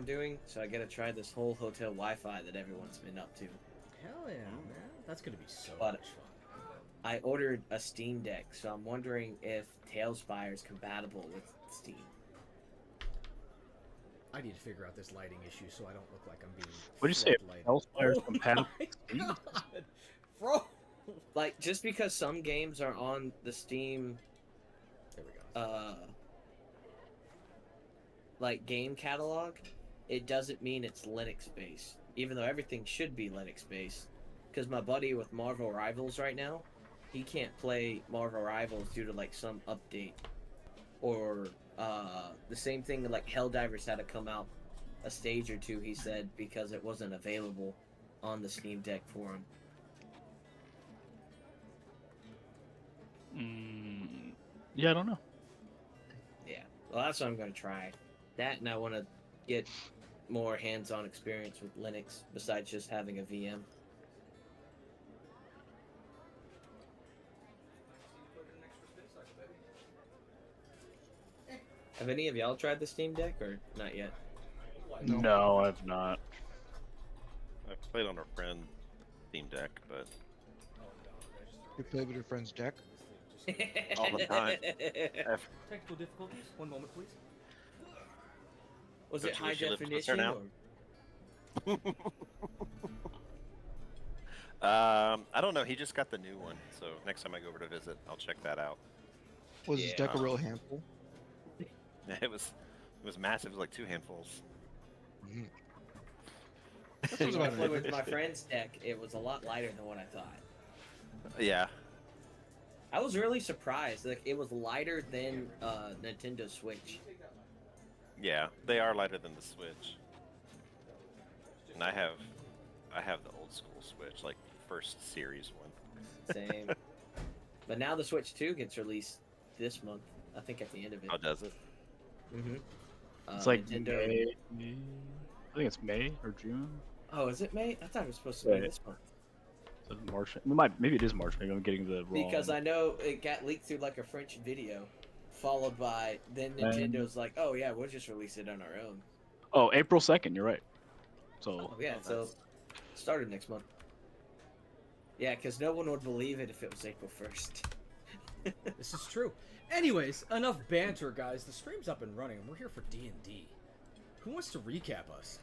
doing, so I gotta try this whole hotel Wi-Fi that everyone's been up to. Hell yeah, man. That's gonna be so But much fun. I ordered a Steam Deck, so I'm wondering if Tailspire is compatible with Steam. I need to figure out this lighting issue so I don't look like I'm being. What did you say? floodlighted. Hellfire's Oh compatible my with Steam? God, bro. Like, just because some games are on the Steam, There we go. like, game catalog, it doesn't mean it's Linux-based. Even though everything should be Linux-based. Because my buddy with Marvel Rivals right now, he can't play Marvel Rivals due to, like, some update. Or, the same thing that, like, Helldivers had to come out a stage or two, he said, because it wasn't available on the Steam Deck for him. Yeah, I don't know. Yeah, well, that's what I'm going to try. That, and I want to get more hands-on experience with Linux besides just having a VM. Have any of y'all tried the Steam Deck, or not yet? No, I've not. I've played on a friend Steam Deck, but You play with your friend's deck? all the time. Technical difficulties. 1 moment, please. Was Don't it you high wish you lived closer definition? now? Or... I don't know. He just got the new one, so next time I go over to visit, I'll check that out. Was his Yeah. deck a real handful? It was massive. It was like 2 handfuls. Mhm. When I about played it. with my friend's deck, it was a lot lighter than what I thought. Yeah. I was really surprised. Like, it was lighter than Nintendo Switch. Yeah, they are lighter than the Switch. And I have the old school Switch, like first series one. Same. But now the Switch 2 gets released this month. I think at the end of it. How does it? Mm-hmm. It's like Nintendo... May. I think it's May or June. Oh, is it May? I thought it was supposed to be Right. this month. So March. Maybe it is March. Maybe I'm getting the wrong. Because I know it got leaked through like a French video, followed by then Nintendo's like, "Oh yeah, we'll just release it on our own." Oh, April 2nd. You're right. So Oh yeah, so started next month. Yeah, because no one would believe it if it was April 1st. This is true. Anyways, enough banter, guys. The stream's up and running, and we're here for D&D. Who wants to recap us?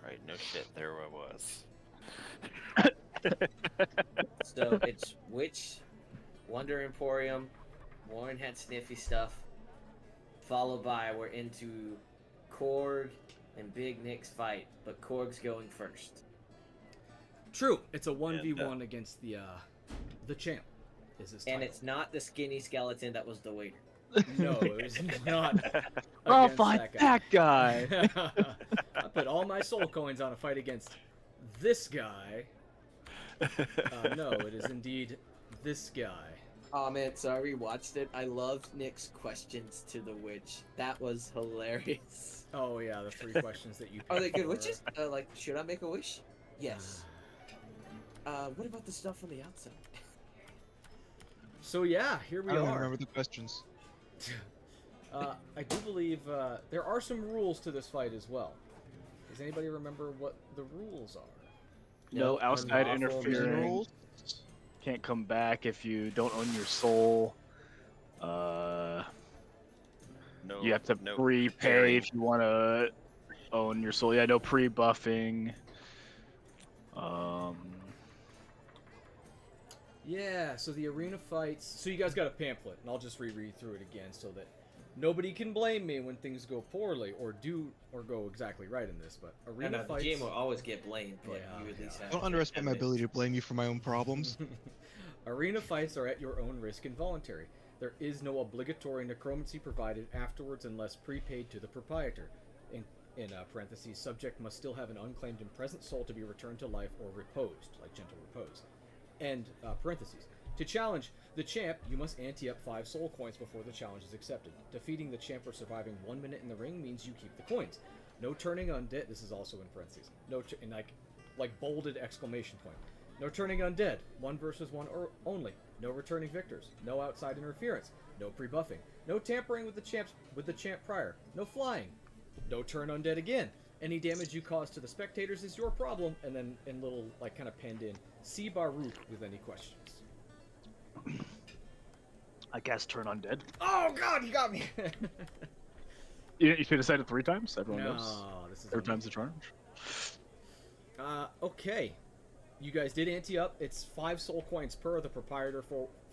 Right, no shit. There I was. So it's Witch, Wandering Emporium, Warren had sniffy stuff, followed by we're into Korg and Big Nick's fight, but Korg's going first. True. It's a 1v1 against the champ. Is his title. And it's not the skinny skeleton that was the waiter. No, it is not. I'll against fight that guy. I put all my soul coins on a fight against this guy. No, it is indeed this guy. Oh man, so I rewatched it. I loved Nick's questions to the witch. That was hilarious. Oh yeah, the 3 questions that you. Are they picked good for- witches? Like, should I make a wish? Yes. What about the stuff on the outside? So yeah, here we I don't are. remember the questions. I do believe there are some rules to this fight as well. Does anybody remember what the rules are? No outside unlawful interference. Rules? Can't come back if you don't own your soul. No. You have to no prepay parry. if you want to own your soul. Yeah, no pre-buffing. Yeah, so the arena fights. So you guys got a pamphlet, and I'll just reread through it again so that nobody can blame me when things go poorly or go exactly right in this. But arena The fights. GM will always get blamed, but Yeah, you at least have. Don't underestimate my ability to blame you for my own problems. Arena fights are at your own risk and voluntary. There is no obligatory necromancy provided afterwards unless prepaid to the proprietor. In parentheses, subject must still have an unclaimed and present soul to be returned to life or reposed, like gentle repose. End parentheses. To challenge the champ, you must ante up 5 soul coins before the challenge is accepted. Defeating the champ or surviving 1 minute in the ring means you keep the coins. No turning undead. This is also in parentheses. No, in like bolded exclamation point. No turning undead. 1 versus 1 or only. No returning victors. No outside interference. No pre-buffing. No tampering with the champ prior. No flying. No turn undead again. Any damage you cause to the spectators is your problem. And then in little, like, kind of penned in, see Baruch with any questions. I guess turn undead. Oh god, you got me! You should have said it 3 times. Everyone knows. No, this is 3 times the charge. Okay. You guys did ante up. It's 5 soul coins per. The proprietor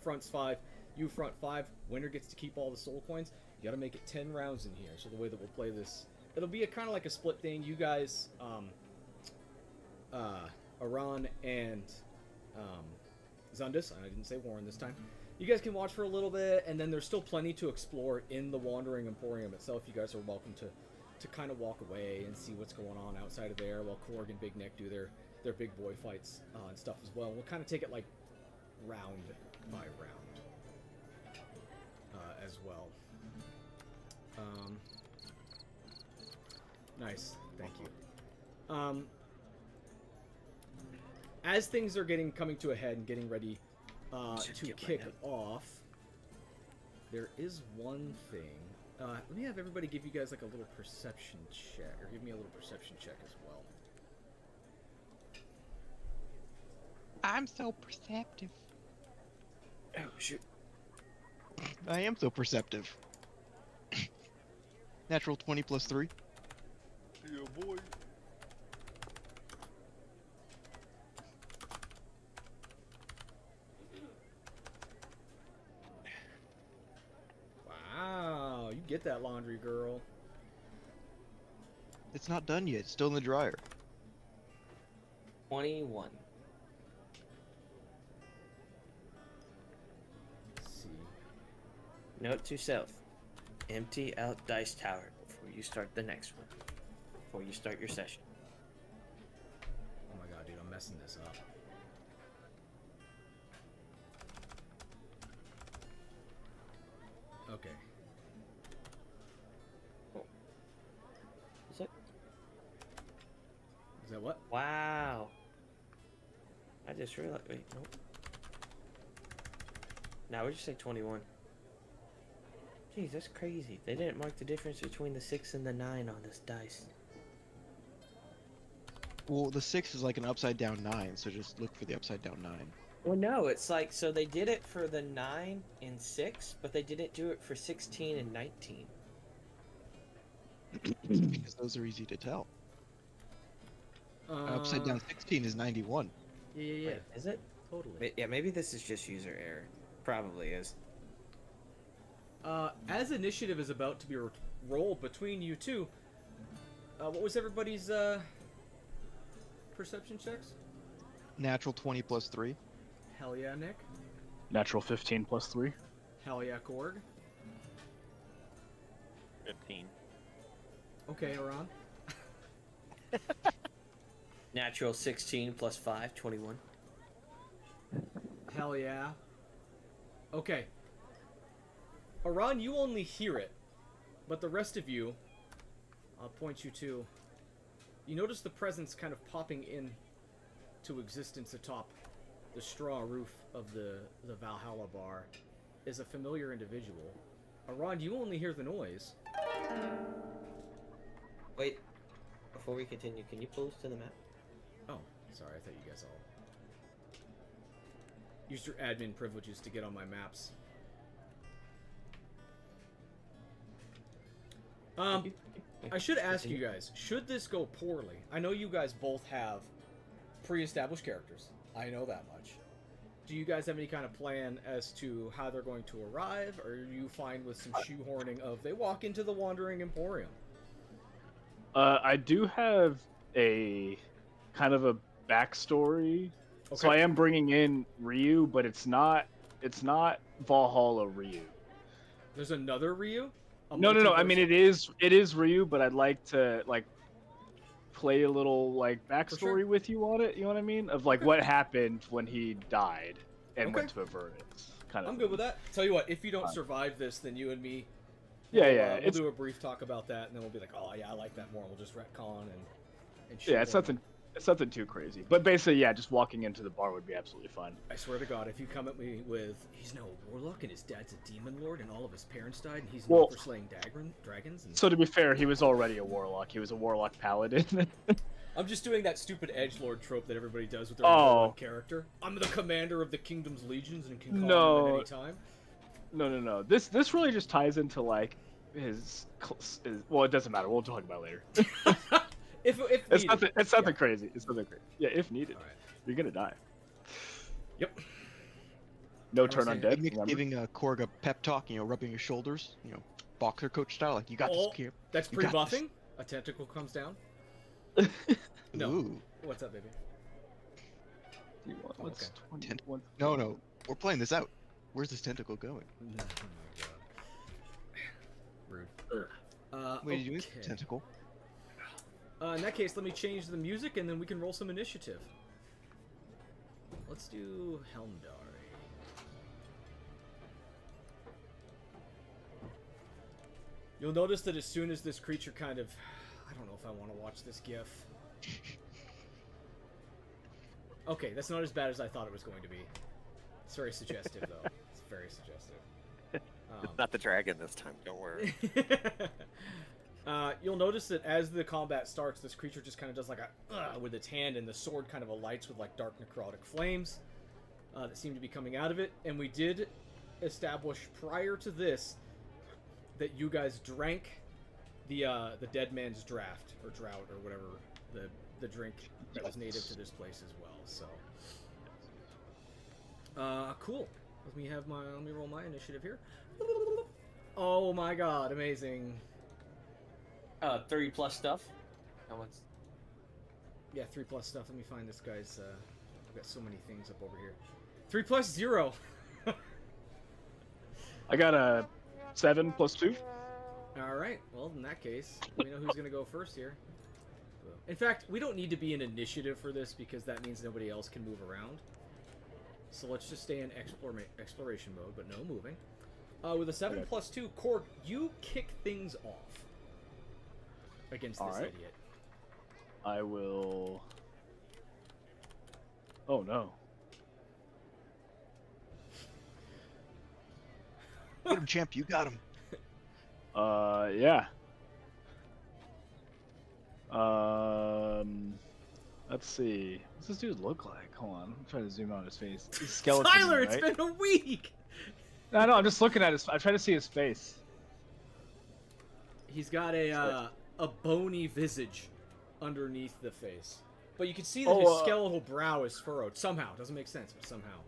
fronts 5. You front 5. Winner gets to keep all the soul coins. You gotta make it 10 rounds in here. So the way that we'll play this, it'll be a kind of like a split thing. You guys, Aran and Zundus, I didn't say Warren this time. You guys can watch for a little bit, and then there's still plenty to explore in the Wandering Emporium itself. You guys are welcome to kind of walk away and see what's going on outside of there while Korg and Big Neck do their big boy fights and stuff as well. We'll kind of take it like round by round as well. Nice, thank you. As things are coming to a head and getting ready to kick off, there is one thing. Let me have everybody give you guys like a little perception check, or give me a little perception check as well. I'm so perceptive. Oh, shoot. I am so perceptive. Natural 20 plus 3. Yeah, boy. Wow, you get that, laundry girl. It's not done yet. It's still in the dryer. 21. Let's see. Note to self. Empty out dice tower before you start the next one. Before you start your session. Oh my god, dude, I'm messing this up. Okay. Is it? Is that what? Wow. I just realized. Wait, nope. Now we just say 21. Jeez, that's crazy. They didn't mark the difference between the 6 and the 9 on this dice. Well, the 6 is like an upside down 9, so just look for the upside down 9. Well, no, it's like, so they did it for the 9 and 6, but they didn't do it for 16 and 19. Because those are easy to tell. Upside down 16 is 91. Yeah. Wait, is it? Totally. Yeah, maybe this is just user error. Probably is. As initiative is about to be rolled between you two, what was everybody's perception checks? Natural 20 plus 3. Hell yeah, Nick. Natural 15 plus 3. Hell yeah, Korg. 15. Okay, Aran. Natural 16 plus 5, 21. Hell yeah. Okay. Aran, you only hear it, but the rest of you, I'll point you to, you notice the presence kind of popping in to existence atop the straw roof of the Valhalla bar is a familiar individual. Aran, you only hear the noise. Wait, before we continue, can you pull us to the map? Oh, sorry, I thought you guys all used your admin privileges to get on my maps. I should ask you guys, should this go poorly? I know you guys both have pre-established characters. I know that much. Do you guys have any kind of plan as to how they're going to arrive, or are you fine with some shoehorning of they walk into the Wandering Emporium? I do have a kind of a backstory. Okay. So I am bringing in Ryu, but it's not Valhalla Ryu. There's another Ryu? No. I mean, it is Ryu, but I'd like to play a little backstory with you on it. You know what I mean? Of what happened when he died and went to Avernus. I'm good with that. Tell you what, if you don't survive this, then you and me, we'll do a brief talk about that, and then we'll be like, oh yeah, I like that more. We'll just retcon and yeah, it's nothing It's nothing too crazy. But basically, yeah, just walking into the bar would be absolutely fine. I swear to God, if you come at me with, he's now a warlock and his dad's a demon lord and all of his parents died and he's known for slaying dragons. And... So to be fair, he was already a warlock. He was a warlock paladin. I'm just doing that stupid edgelord trope that everybody does with their warlock character. I'm the commander of the kingdom's legions and can call him at any time. No. This really just ties into like his well, it doesn't matter. We'll talk about it later. If it's nothing crazy. It's nothing crazy. Yeah, if needed. All right. You're gonna die. Yep. No turn undead. Giving Korg a pep talk, rubbing his shoulders, boxer coach style, like you got this kid. That's pre-buffing. A tentacle comes down. No. Ooh. What's up, baby? What's Okay. No, we're playing this out. Where's this tentacle going? Oh my God. Rude. What are you doing, tentacle? In that case, let me change the music and then we can roll some initiative. Let's do Helmdari. You'll notice that as soon as this creature kind of... I don't know if I want to watch this GIF. Okay, that's not as bad as I thought it was going to be. It's very suggestive, though. It's very suggestive. It's not the dragon this time, don't worry. You'll notice that as the combat starts, this creature just kind of does like a with its hand, and the sword kind of alights with like dark necrotic flames that seem to be coming out of it. And we did establish prior to this that you guys drank the dead man's draft or drought or whatever the drink that was native to this place as well. So, cool. Let me roll my initiative here. Oh my God! Amazing. 3+ stuff. How much? Yeah, 3+ stuff. Let me find this guy's. I've got so many things up over here. 3+ 0. I got a 7 + 2. All right. Well, in that case, we know who's gonna go first here. In fact, we don't need to be in initiative for this because that means nobody else can move around. So let's just stay in exploration mode, but no moving. With a 7 + 2, Korg, you kick things off against this idiot. I will. Oh no. Get him, champ. You got him. Yeah. Let's see. What's this dude look like? Hold on. I'm trying to zoom out his face. He's skeleton, Tyler, right? it's been a week! No, I'm just looking at his. I'm trying to see his face. He's got a bony visage underneath the face. But you can see that his skeletal brow is furrowed. Somehow. Doesn't make sense, but somehow.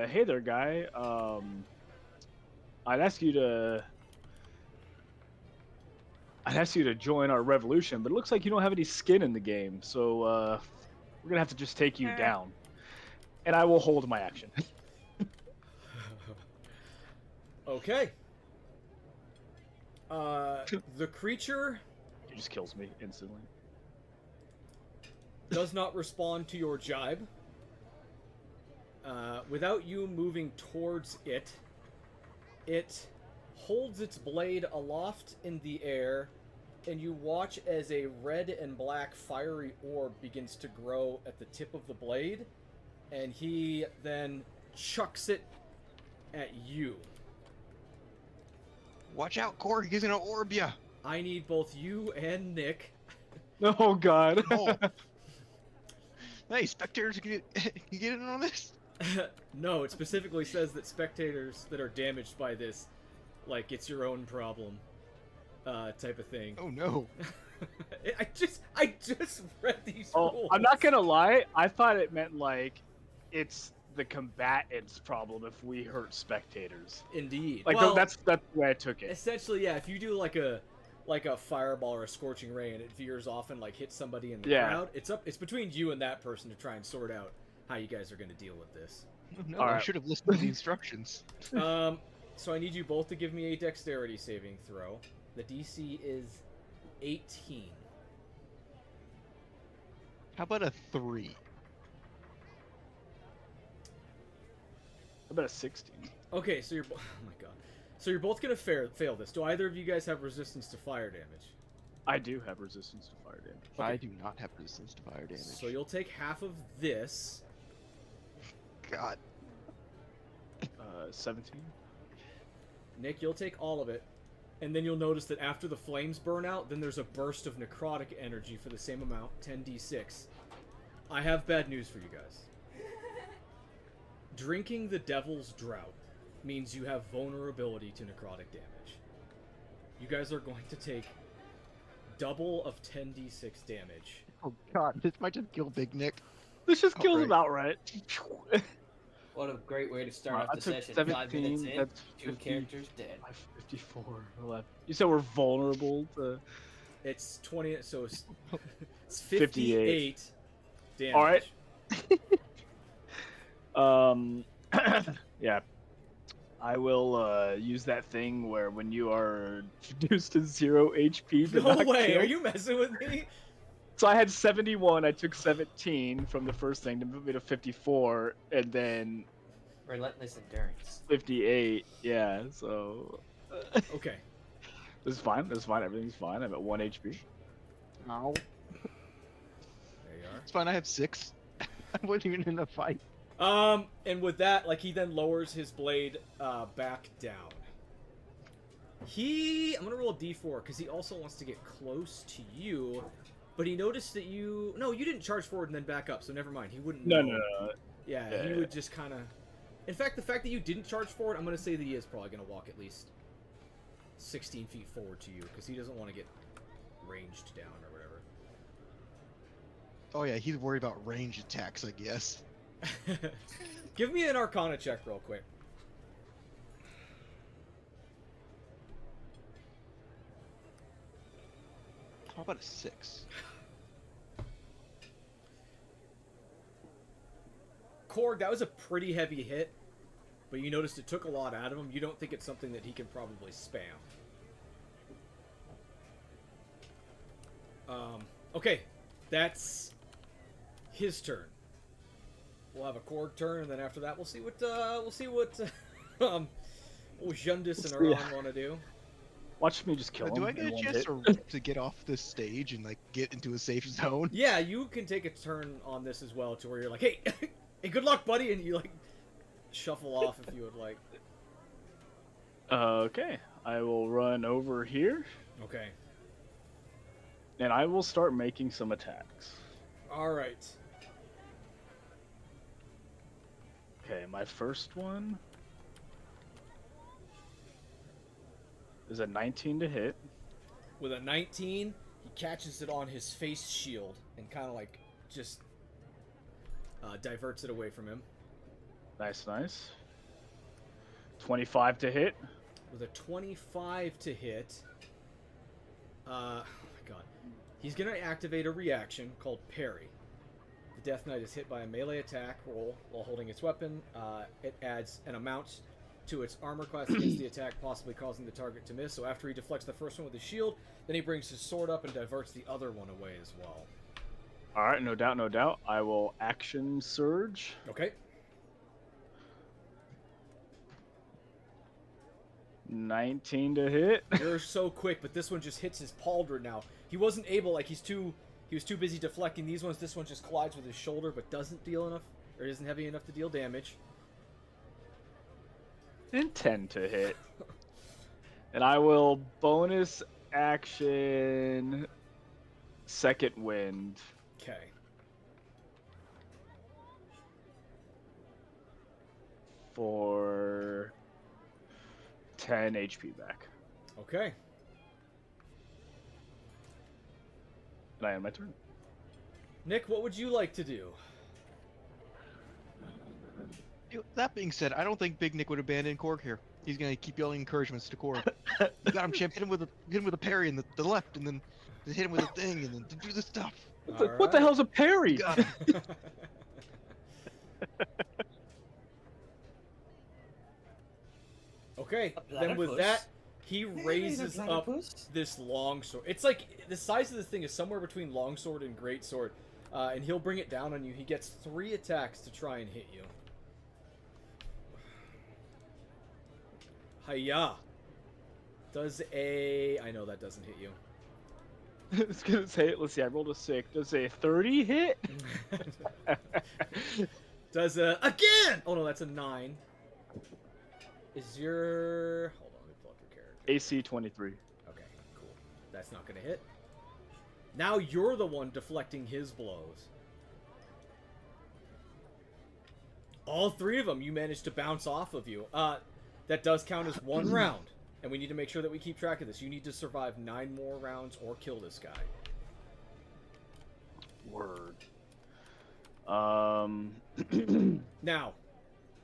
Hey there, guy. I'd ask you to join our revolution, but it looks like you don't have any skin in the game, so we're gonna have to just take you down. And I will hold my action. Okay. The creature He just kills me instantly. does not respond to your jibe. Without you moving towards it, it holds its blade aloft in the air, and you watch as a red and black fiery orb begins to grow at the tip of the blade, and he then chucks it at you. Watch out, Korg. He's gonna orb ya. I need both you and Nick. Oh God. Oh. Hey, spectators, can you get in on this? No, it specifically says that spectators that are damaged by this, like, it's your own problem, type of thing. Oh no. I just read these rules. I'm not gonna lie. I thought it meant like it's the combatants' problem if we hurt spectators. Indeed. Like well, that's the way I took it. Essentially, yeah. If you do like a fireball or a scorching ray and it veers off and like hits somebody in the crowd, it's between you and that person to try and sort out how you guys are going to deal with this. No, All I right. should have listened to the instructions. So I need you both to give me a dexterity saving throw. The DC is 18. How about a 3? How about a 16? Okay, so you're oh my god. So you're both gonna fail this. Do either of you guys have resistance to fire damage? I do have resistance to fire damage. I do not have resistance to fire damage. So you'll take half of this. God. 17. Nick, you'll take all of it. And then you'll notice that after the flames burn out, then there's a burst of necrotic energy for the same amount, 10d6. I have bad news for you guys. Drinking the Devil's Drought means you have vulnerability to necrotic damage. You guys are going to take double of 10d6 damage. Oh God, this might just kill Big Nick. This just kills Outright. him outright. What a great way to start I off the took session. 17, 5 minutes in, that's 2 50. characters dead. 54, 11. You said we're vulnerable to... It's 20, so it's 58 damage. Alright. Yeah. I will use that thing where when you are reduced to 0 HP but No not way, killed. are you messing with me? So I had 71, I took 17 from the first thing to move me to 54, and then Relentless endurance. 58, yeah, so... Okay. This is fine, everything's fine, I'm at 1 HP. Ow. There you are. It's fine, I have 6. I wasn't even in the fight. And with that, like, he then lowers his blade, back down. I'm gonna roll a d4, because he also wants to get close to you, but he noticed that you... No, you didn't charge forward and then back up, so never mind, he wouldn't know. No. Yeah, Yeah, he yeah. would just kind of... In fact, the fact that you didn't charge forward, I'm gonna say that he is probably gonna walk at least 16 feet forward to you, because he doesn't want to get ranged down or whatever. Oh yeah, he's worried about range attacks, I guess. Give me an Arcana check real quick. How about a 6? Korg, that was a pretty heavy hit, but you noticed it took a lot out of him. You don't think it's something that he can probably spam. Okay, that's his turn. We'll have a Korg turn, and then after that, we'll see what Jundis and Aron want to do. Watch me just kill him. Do I get in a one chance hit. to get off this stage and like get into a safe zone? Yeah, you can take a turn on this as well, to where you're like, hey, hey, good luck, buddy, and you like shuffle off if you would like. Okay, I will run over here, Okay. and I will start making some attacks. All right. Okay, my first one is a 19 to hit. With a 19, he catches it on his face shield and kind of like just diverts it away from him. Nice. 25 to hit. With a 25 to hit, oh my god, he's gonna activate a reaction called Parry. The Death Knight is hit by a melee attack roll while holding its weapon. It adds an amount to its armor class against the attack, possibly causing the target to miss. So after he deflects the first one with his shield, then he brings his sword up and diverts the other one away as well. All right, no doubt. I will action surge. Okay. 19 to hit. You're so quick, but this one just hits his pauldron now. He wasn't able, like, he was too busy deflecting these ones. This one just collides with his shoulder, but doesn't deal enough, or isn't heavy enough to deal damage. And 10 to hit. And I will bonus action second wind. Okay. For 10 HP back. Okay. And I end my turn. Nick, what would you like to do? That being said, I don't think Big Nick would abandon Korg here. He's gonna keep yelling encouragements to Korg. You got him, champ. Hit him with a parry in the left, and then hit him with a thing, and then do the stuff. What the hell's a parry? You got him. Okay, A then with platypus. that, he raises up this longsword. It's like, the size of this thing is somewhere between longsword and greatsword. And he'll bring it down on you. He gets 3 attacks to try and hit you. Hiya! Does a... I know that doesn't hit you. I was gonna say, let's see, I rolled a 6. Does a 30 hit? Does again? Oh no, that's a 9. Is your hold on, let me pull up your character. AC 23. Okay, cool. That's not gonna hit. Now you're the one deflecting his blows. All 3 of them you managed to bounce off of you. That does count as 1 round. And we need to make sure that we keep track of this. You need to survive 9 more rounds or kill this guy. Word. Now,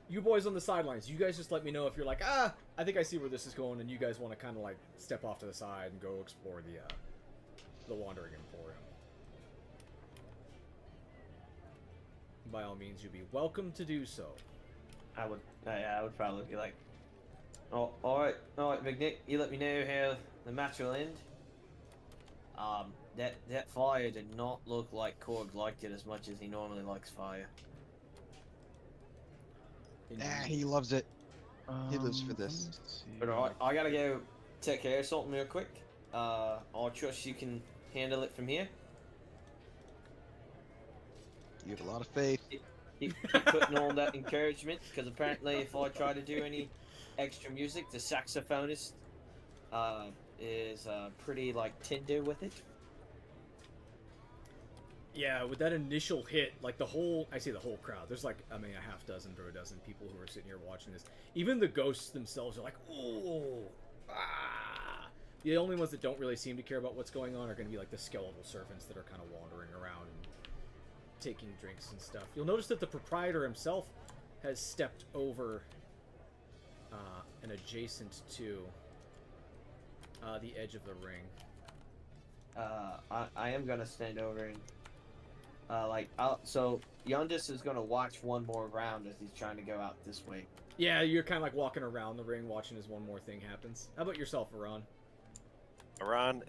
you boys on the sidelines, you guys just let me know if you're like, I think I see where this is going, and you guys want to kind of like step off to the side and go explore the Wandering Emporium. By all means, you'd be welcome to do so. I would probably be like, oh, all right, Big Nick, you let me know how the match will end. That fire did not look like Korg liked it as much as he normally likes fire. He loves it. He lives for this. But alright, I gotta go take care of something real quick. I trust you can handle it from here. You have a lot of faith. Keep putting on that encouragement, because apparently if I try to do any extra music, the saxophonist is pretty like tender with it. Yeah, with that initial hit, like I say the whole crowd, there's like, I mean, a half dozen to a dozen people who are sitting here watching this. Even the ghosts themselves are like, oh, ah. The only ones that don't really seem to care about what's going on are going to be like the skeletal servants that are kind of wandering around and taking drinks and stuff. You'll notice that the proprietor himself has stepped over and adjacent to the edge of the ring. I am gonna stand over and so Yundis is gonna watch one more round as he's trying to go out this way. Yeah, you're kind of like walking around the ring watching as one more thing happens. How about yourself, Aran? Aran,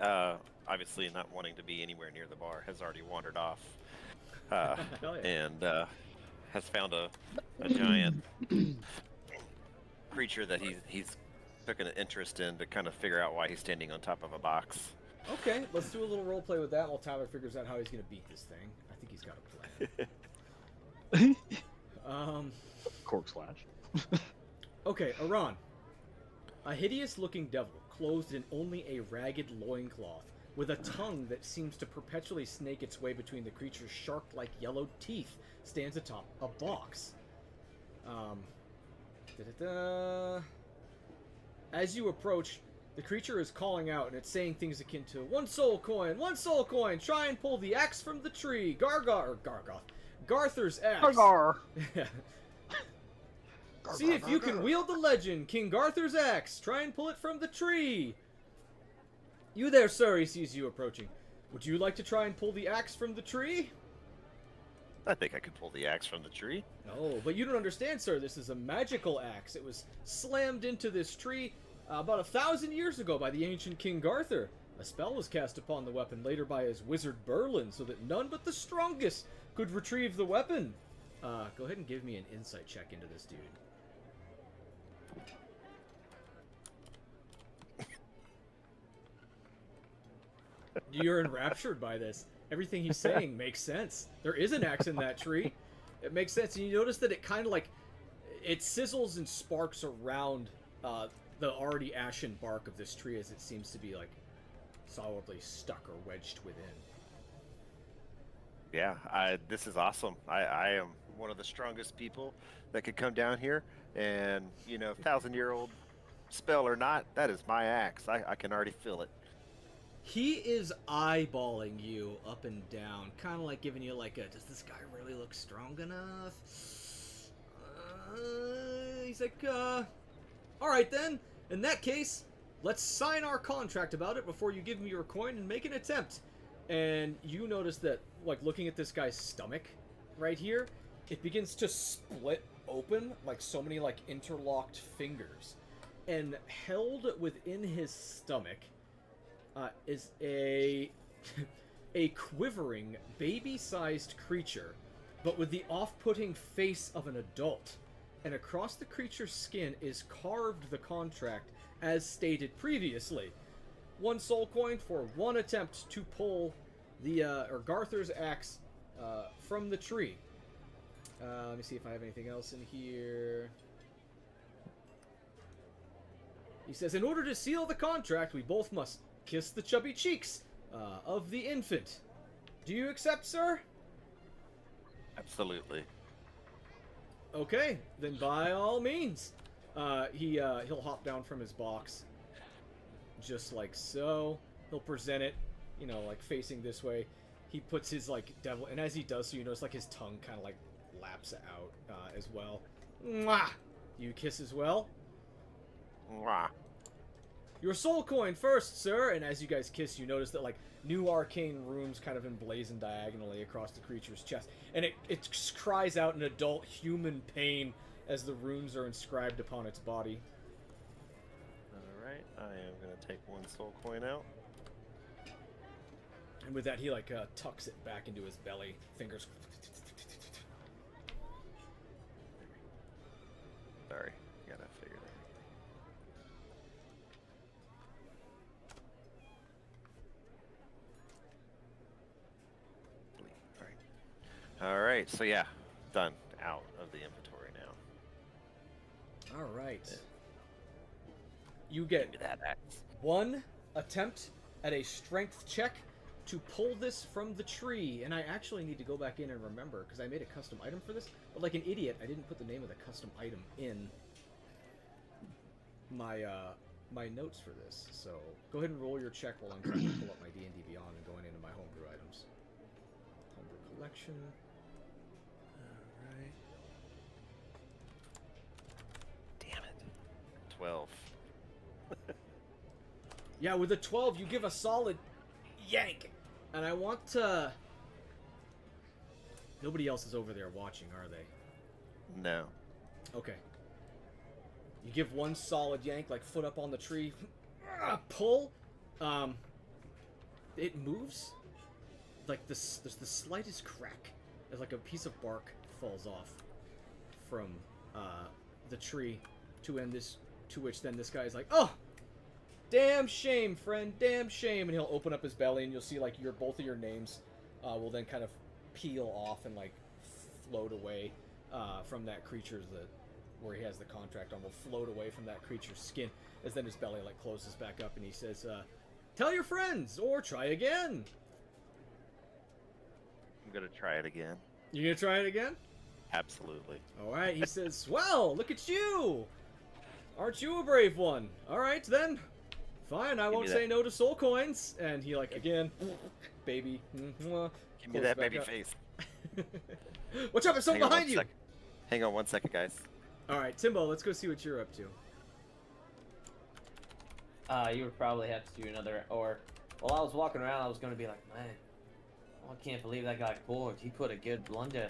obviously not wanting to be anywhere near the bar, has already wandered off. And has found a giant creature that he's took an interest in to kind of figure out why he's standing on top of a box. Okay, let's do a little role play with that while Tyler figures out how he's going to beat this thing. I think he's got a plan. Cork slash. Okay, Aran. A hideous-looking devil, clothed in only a ragged loincloth, with a tongue that seems to perpetually snake its way between the creature's shark-like yellow teeth, stands atop a box. As you approach, the creature is calling out, and it's saying things akin to, one soul coin, try and pull the axe from the tree, Garther's axe. Gargar. See if you can wield the legend, King Garther's axe, try and pull it from the tree. You there, sir, he sees you approaching. Would you like to try and pull the axe from the tree? I think I could pull the axe from the tree. No, but you don't understand, sir. This is a magical axe. It was slammed into this tree about 1,000 years ago by the ancient King Garther. A spell was cast upon the weapon later by his wizard Berlin so that none but the strongest could retrieve the weapon. Go ahead and give me an insight check into this dude. You're enraptured by this. Everything he's saying makes sense. There is an axe in that tree. It makes sense. And you notice that it kind of like, it sizzles and sparks around the already ashen bark of this tree as it seems to be like solidly stuck or wedged within. Yeah, this is awesome. I am one of the strongest people that could come down here, and 1,000-year-old spell or not, that is my axe. I can already feel it. He is eyeballing you up and down, kind of like giving you like a, does this guy really look strong enough? He's like, all right then. In that case, let's sign our contract about it before you give me your coin and make an attempt. And you notice that, like, looking at this guy's stomach right here, it begins to split open like so many like interlocked fingers, and held within his stomach is a quivering baby-sized creature, but with the off-putting face of an adult. And across the creature's skin is carved the contract as stated previously. 1 soul coin for 1 attempt to pull the or Garther's axe from the tree. Let me see if I have anything else in here. He says, in order to seal the contract, we both must kiss the chubby cheeks of the infant. Do you accept, sir? Absolutely. Okay, then by all means. He'll hop down from his box, just like so. He'll present it, you know, like facing this way. He puts his like devil, and as he does so, you notice like his tongue kind of like laps out as well. Mwah! You kiss as well. Mwah. Your soul coin first, sir. And as you guys kiss, you notice that like new arcane runes kind of emblazoned diagonally across the creature's chest, and it cries out in adult human pain as the runes are inscribed upon its body. Alright, I am going to take 1 soul coin out. And with that, he like tucks it back into his belly, fingers. Sorry, gotta figure that. Alright, so yeah, done. Out of the inventory now. All right. You get Give me that axe. 1 attempt at a strength check to pull this from the tree, and I actually need to go back in and remember because I made a custom item for this, but like an idiot, I didn't put the name of the custom item in my my notes for this. So go ahead and roll your check while I'm trying to pull up my D&D Beyond and going into my homebrew items. Homebrew collection. All right. Damn it. 12. Yeah, with a 12, you give a solid yank. And I want to... Nobody else is over there watching, are they? No. Okay. You give 1 solid yank, like foot up on the tree. Pull. It moves. Like this, there's the slightest crack. As like a piece of bark falls off from the tree to which then this guy is like, oh! Damn shame, friend, damn shame. And he'll open up his belly and you'll see like both of your names will then kind of peel off and like float away from that creature's where he has the contract on, will float away from that creature's skin as then his belly like closes back up and he says, tell your friends or try again. I'm gonna try it again. You gonna try it again? Absolutely. Alright, he says, well, look at you! Aren't you a brave one? Alright then. Fine, I won't say no to soul coins. And he like, again, baby. Give me that baby up. face. Watch out, there's someone behind you! Hang on 1 second, guys. Alright, Timbo, let's go see what you're up to. You would probably have to do another, or while I was walking around, I was going to be like, man, I can't believe that guy poured. He put a good blunder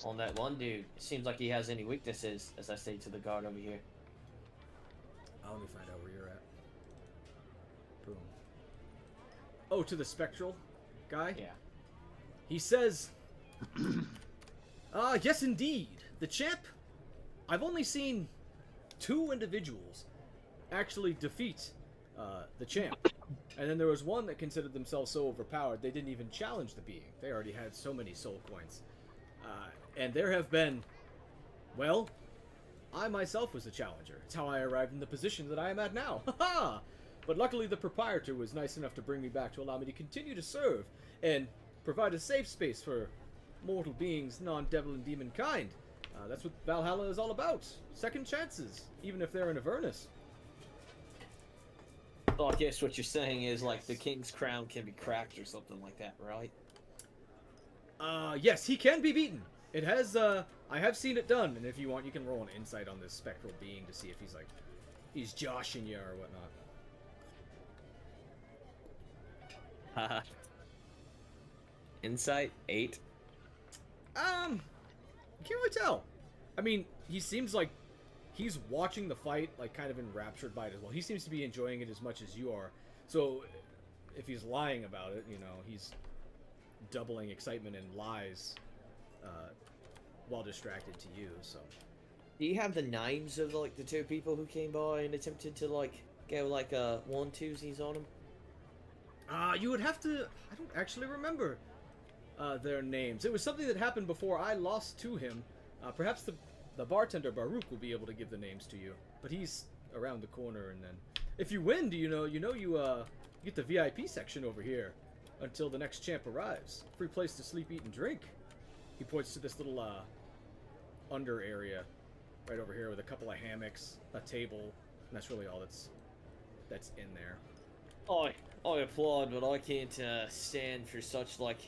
on that one dude. It seems like he has any weaknesses, as I say to the guard over here. Let me find out where you're at. Boom. Oh, to the spectral guy? Yeah. He says, yes indeed. The champ, I've only seen 2 individuals actually defeat the champ. And then there was one that considered themselves so overpowered they didn't even challenge the being. They already had so many soul coins. And there have been, well, I myself was a challenger. It's how I arrived in the position that I am at now. Ha-ha! But luckily the proprietor was nice enough to bring me back to allow me to continue to serve and provide a safe space for mortal beings, non-devil and demon kind. That's what Valhalla is all about. Second chances, even if they're in Avernus. So I guess what you're saying is like the king's crown can be cracked or something like that, right? Yes, he can be beaten. It has, I have seen it done, and if you want, you can roll an insight on this spectral being to see if he's joshing you or whatnot. Haha. Insight 8. Can't really tell. I mean, he seems like he's watching the fight, like kind of enraptured by it as well. He seems to be enjoying it as much as you are. So, if he's lying about it, you know, he's doubling excitement and lies while distracted to you. So, Do you have the names of like the 2 people who came by and attempted to like Get like 1-2s on them. You would have to. I don't actually remember their names. It was something that happened before I lost to him. Perhaps the bartender Baruch will be able to give the names to you, but he's around the corner. And then, if you win, do you get the VIP section over here until the next champ arrives. Free place to sleep, eat, and drink. He points to this little under area right over here with a couple of hammocks, a table, and that's really all that's in there. I applaud, but I can't stand for such like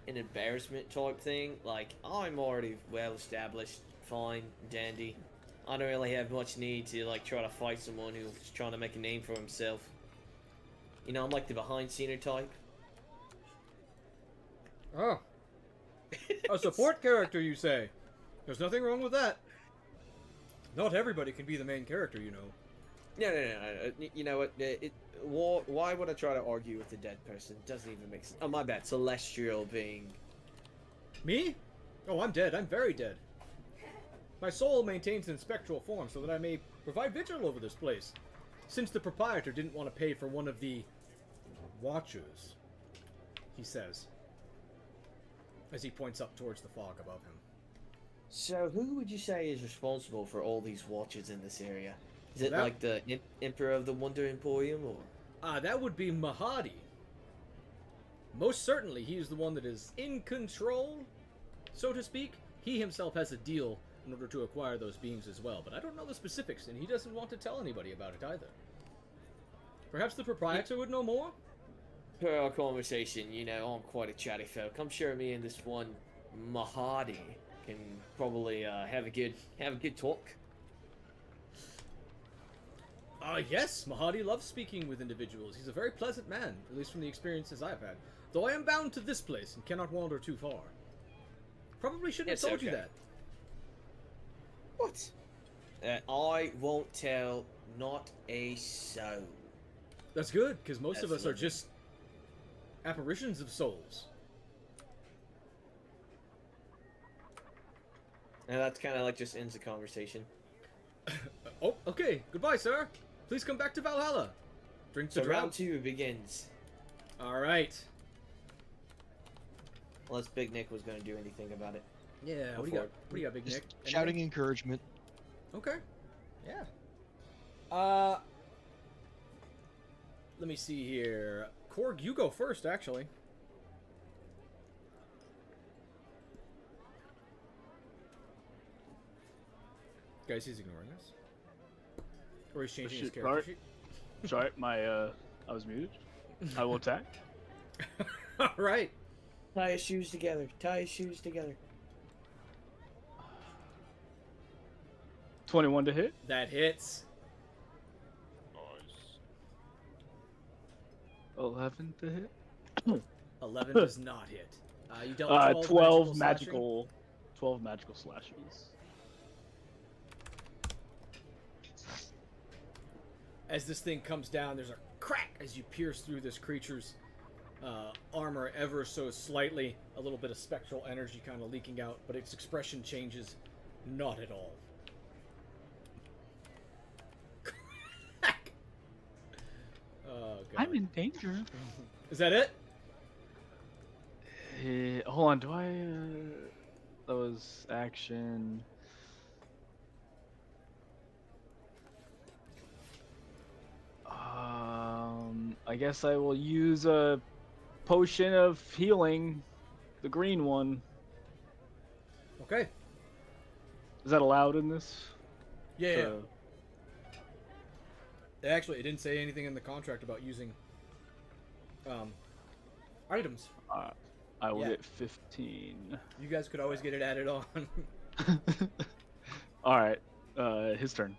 an embarrassment type thing. Like, I'm already well established, fine, dandy. I don't really have much need to like try to fight someone who's trying to make a name for himself. You know, I'm like the behind-scener type. Oh. A support character, you say? There's nothing wrong with that. Not everybody can be the main character, you know. No. You know what? Why would I try to argue with a dead person? It doesn't even make sense. Oh, my bad. Celestial being. Me? Oh, I'm dead. I'm very dead. My soul maintains in spectral form so that I may provide vigil over this place, since the proprietor didn't want to pay for one of the watchers, he says, as he points up towards the fog above him. So, who would you say is responsible for all these watches in this area? Is it like the Emperor of the Wandering Emporium, or? That would be Mahadi. Most certainly, he is the one that is in control, so to speak. He himself has a deal in order to acquire those beings as well, but I don't know the specifics, and he doesn't want to tell anybody about it either. Perhaps the proprietor would know more? Per our conversation, you know, I'm quite a chatty folk. I'm sure me and this one Mahadi can probably have a good talk. Yes, Mahadi loves speaking with individuals. He's a very pleasant man, at least from the experiences I've had. Though I am bound to this place and cannot wander too far. Probably shouldn't have told you that. What? I won't tell not a soul. That's good, because most of us are just apparitions of souls. And that's kind of like just ends the conversation. Oh, okay. Goodbye, sir. Please come back to Valhalla. Drink the round 2 begins. All right. Unless Big Nick was going to do anything about it. Yeah, what do you got, Big Nick? Shouting encouragement. Okay. Yeah. Let me see here. Korg, you go first, actually. Guys, he's ignoring us. Or he's changing his character sheet. Sorry, I was muted. I will attack. All right. Tie his shoes together. Tie his shoes together. 21 to hit. That hits. 11 to hit. 11 does not hit. You dealt 12 magical 12 magical slashes. As this thing comes down, there's a crack as you pierce through this creature's armor ever so slightly. A little bit of spectral energy kind of leaking out, but its expression changes not at all. Crack! Oh, God. I'm in danger. Is that it? Hold on, do I... that was action... I guess I will use a potion of healing, the green one. Okay. Is that allowed in this? Yeah. Actually, it didn't say anything in the contract about using items. I will get 15. You guys could always get it added on. Alright, his turn.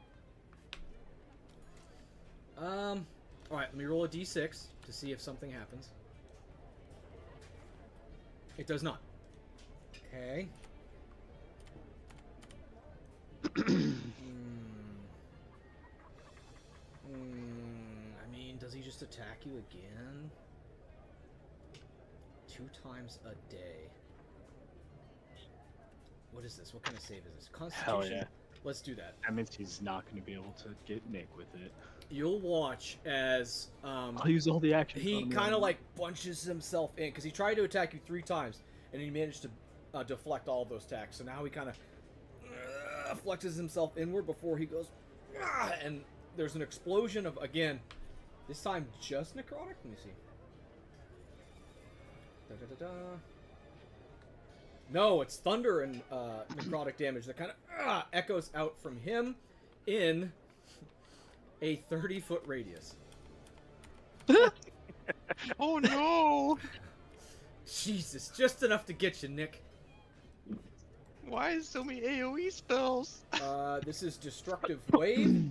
Alright, let me roll a d6 to see if something happens. It does not. Okay. I mean, does he just attack you again? 2 times a day. What is this? What kind of save is this? Constitution? Hell yeah. let's do that. That means he's not going to be able to get Nick with it. You'll watch as I'll use all the action. he kind of like bunches himself in because he tried to attack you 3 times and he managed to deflect all of those attacks. So now he kind of flexes himself inward before he goes, and there's an explosion of, again, this time just necrotic. Let me see. No, it's thunder and necrotic damage that kind of echoes out from him in a 30-foot radius. Oh no! Jesus, just enough to get you, Nick. Why is so many AoE spells? This is Destructive Wave.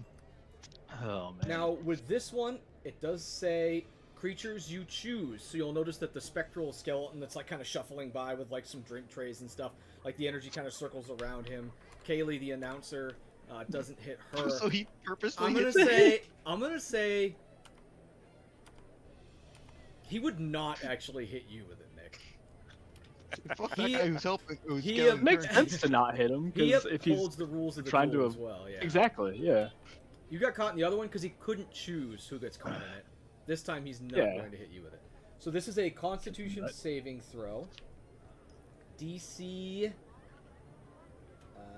Oh man. Now, with this one, it does say creatures you choose. So you'll notice that the spectral skeleton that's like kind of shuffling by with like some drink trays and stuff, like the energy kind of circles around him. Kaylee, the announcer, doesn't hit her. So he purposely. I'm gonna say, he would not actually hit you with it, Nick. Fuck he- that guy who's helping. Who's he killing It makes her. sense to not hit him He because if he's upholds the rules of the trying to duel as well. Yeah. exactly, yeah. You got caught in the other one because he couldn't choose who gets caught in it. This time he's not Yeah. going to hit you with it. So this is a Constitution Nut. saving throw. DC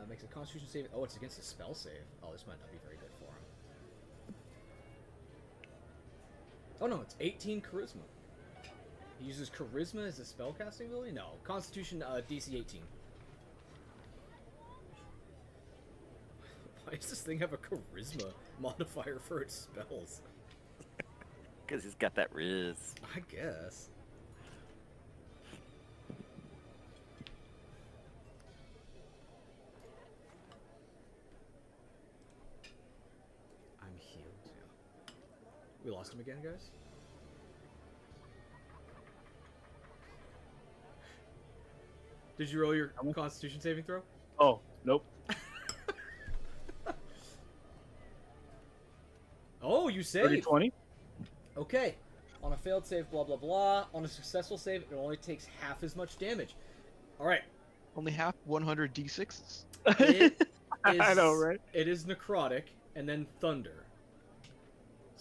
makes a Constitution saving. Oh, it's against a spell save. Oh, this might not be very good for him. Oh no, it's 18 Charisma. He uses Charisma as a spellcasting ability. No, Constitution DC 18. Why does this thing have a Charisma modifier for its spells? Because he's got that riz. I guess. I'm healed. Yeah. We lost him again, guys? Did you roll your Constitution saving throw? Oh, nope. Oh, you saved! 30-20? Okay. On a failed save, blah, blah, blah. On a successful save, it only takes half as much damage. Alright. Only half 100 d6s. It I know, right? It is necrotic, and then thunder.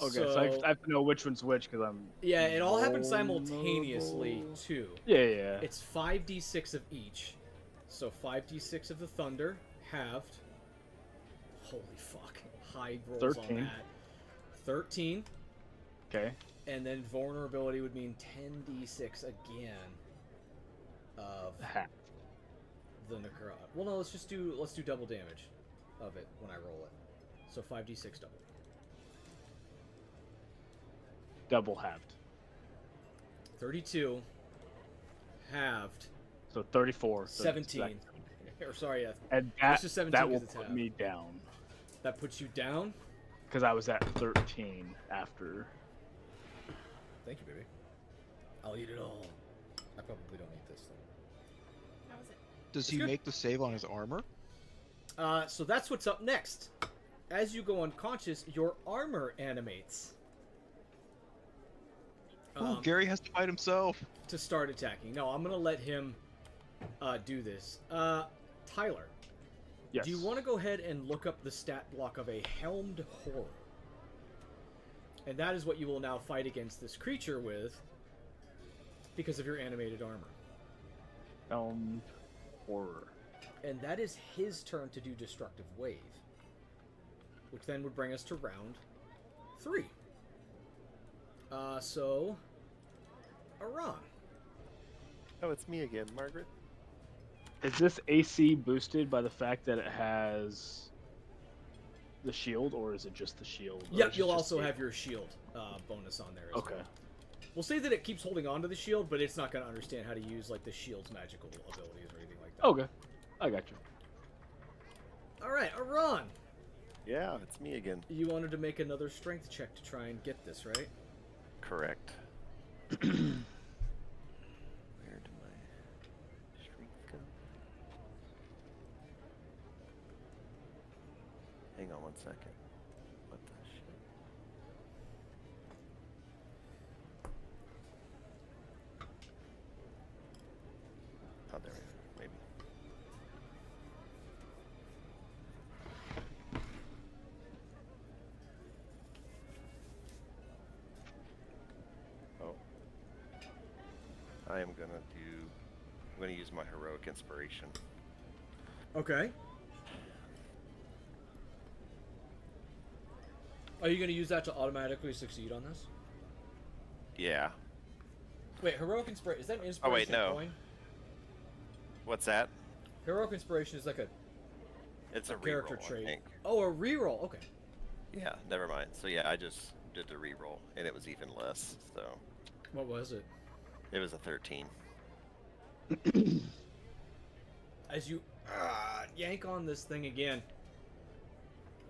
Okay, so I have to know which one's which because I'm... Yeah, it all happens simultaneously, too. Yeah. It's 5d6 of each. So 5d6 of the thunder, halved. Holy fuck. High rolls 13. on that. 13. Okay. And then vulnerability would mean 10d6 again of Half. the necrotic. Well, no, let's do double damage of it when I roll it. So 5d6 double. Double halved. 32 halved So 34. So 17. exact- Or sorry, yeah. And It's just 17 that will 'cause it's put halved. me down That puts you down. because I was at 13 after. Thank you, baby. I'll eat it all. I probably don't eat this though. How was it? Does It's he good. make the save on his armor? So that's what's up next. As you go unconscious, your armor animates. Ooh, Gary has to fight himself. To start attacking. No, I'm gonna let him do this. Tyler, Yes. do you want to go ahead and look up the stat block of a helmed horror? And that is what you will now fight against this creature with because of your animated armor. Horror. And that is his turn to do Destructive Wave. Which then would bring us to round 3. So... Aran. Oh, it's me again, Margaret. Is this AC boosted by the fact that it has the shield, or is it just the shield? Or Yep, is it you'll just also the- have your shield bonus on there as Okay. well. We'll say that it keeps holding on to the shield, but it's not going to understand how to use like the shield's magical abilities or anything like that. Okay. I got you. Alright, Aran! Yeah, it's me again. You wanted to make another strength check to try and get this, right? Correct. Where did my strength go? Hang on one second. What the shit? Oh, there we go. Maybe. I am gonna use my heroic inspiration. Okay. Are you going to use that to automatically succeed on this? Yeah. Wait, heroic inspiration, is that an inspiration Oh wait, no. coin? What's that? Heroic inspiration is like a It's a character reroll, trait. I think. Oh, a reroll. Okay. Yeah, never mind. So yeah, I just did the reroll, and it was even less. So What was it? it was a 13. As you yank on this thing again,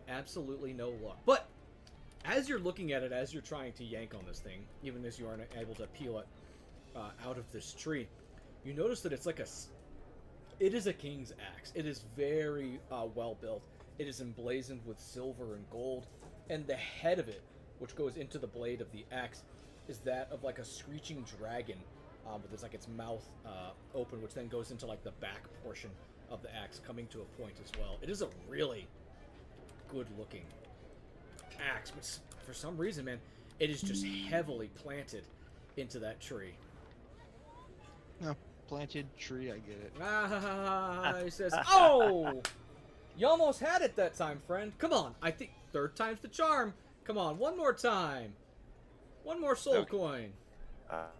absolutely no luck. But as you're looking at it, as you're trying to yank on this thing, even as you aren't able to peel it out of this tree, you notice that it's like it is a king's axe. It is very well built. It is emblazoned with silver and gold, and the head of it, which goes into the blade of the axe, is that of like a screeching dragon, with its mouth open, which then goes into like the back portion of the axe, coming to a point as well. It is a really good-looking axe, but for some reason, man, it is just heavily planted into that tree. No, planted tree, I get it. He says, "Oh, you almost had it that time, friend. Come on, I think third time's the charm. Come on, one more time. One more soul coin.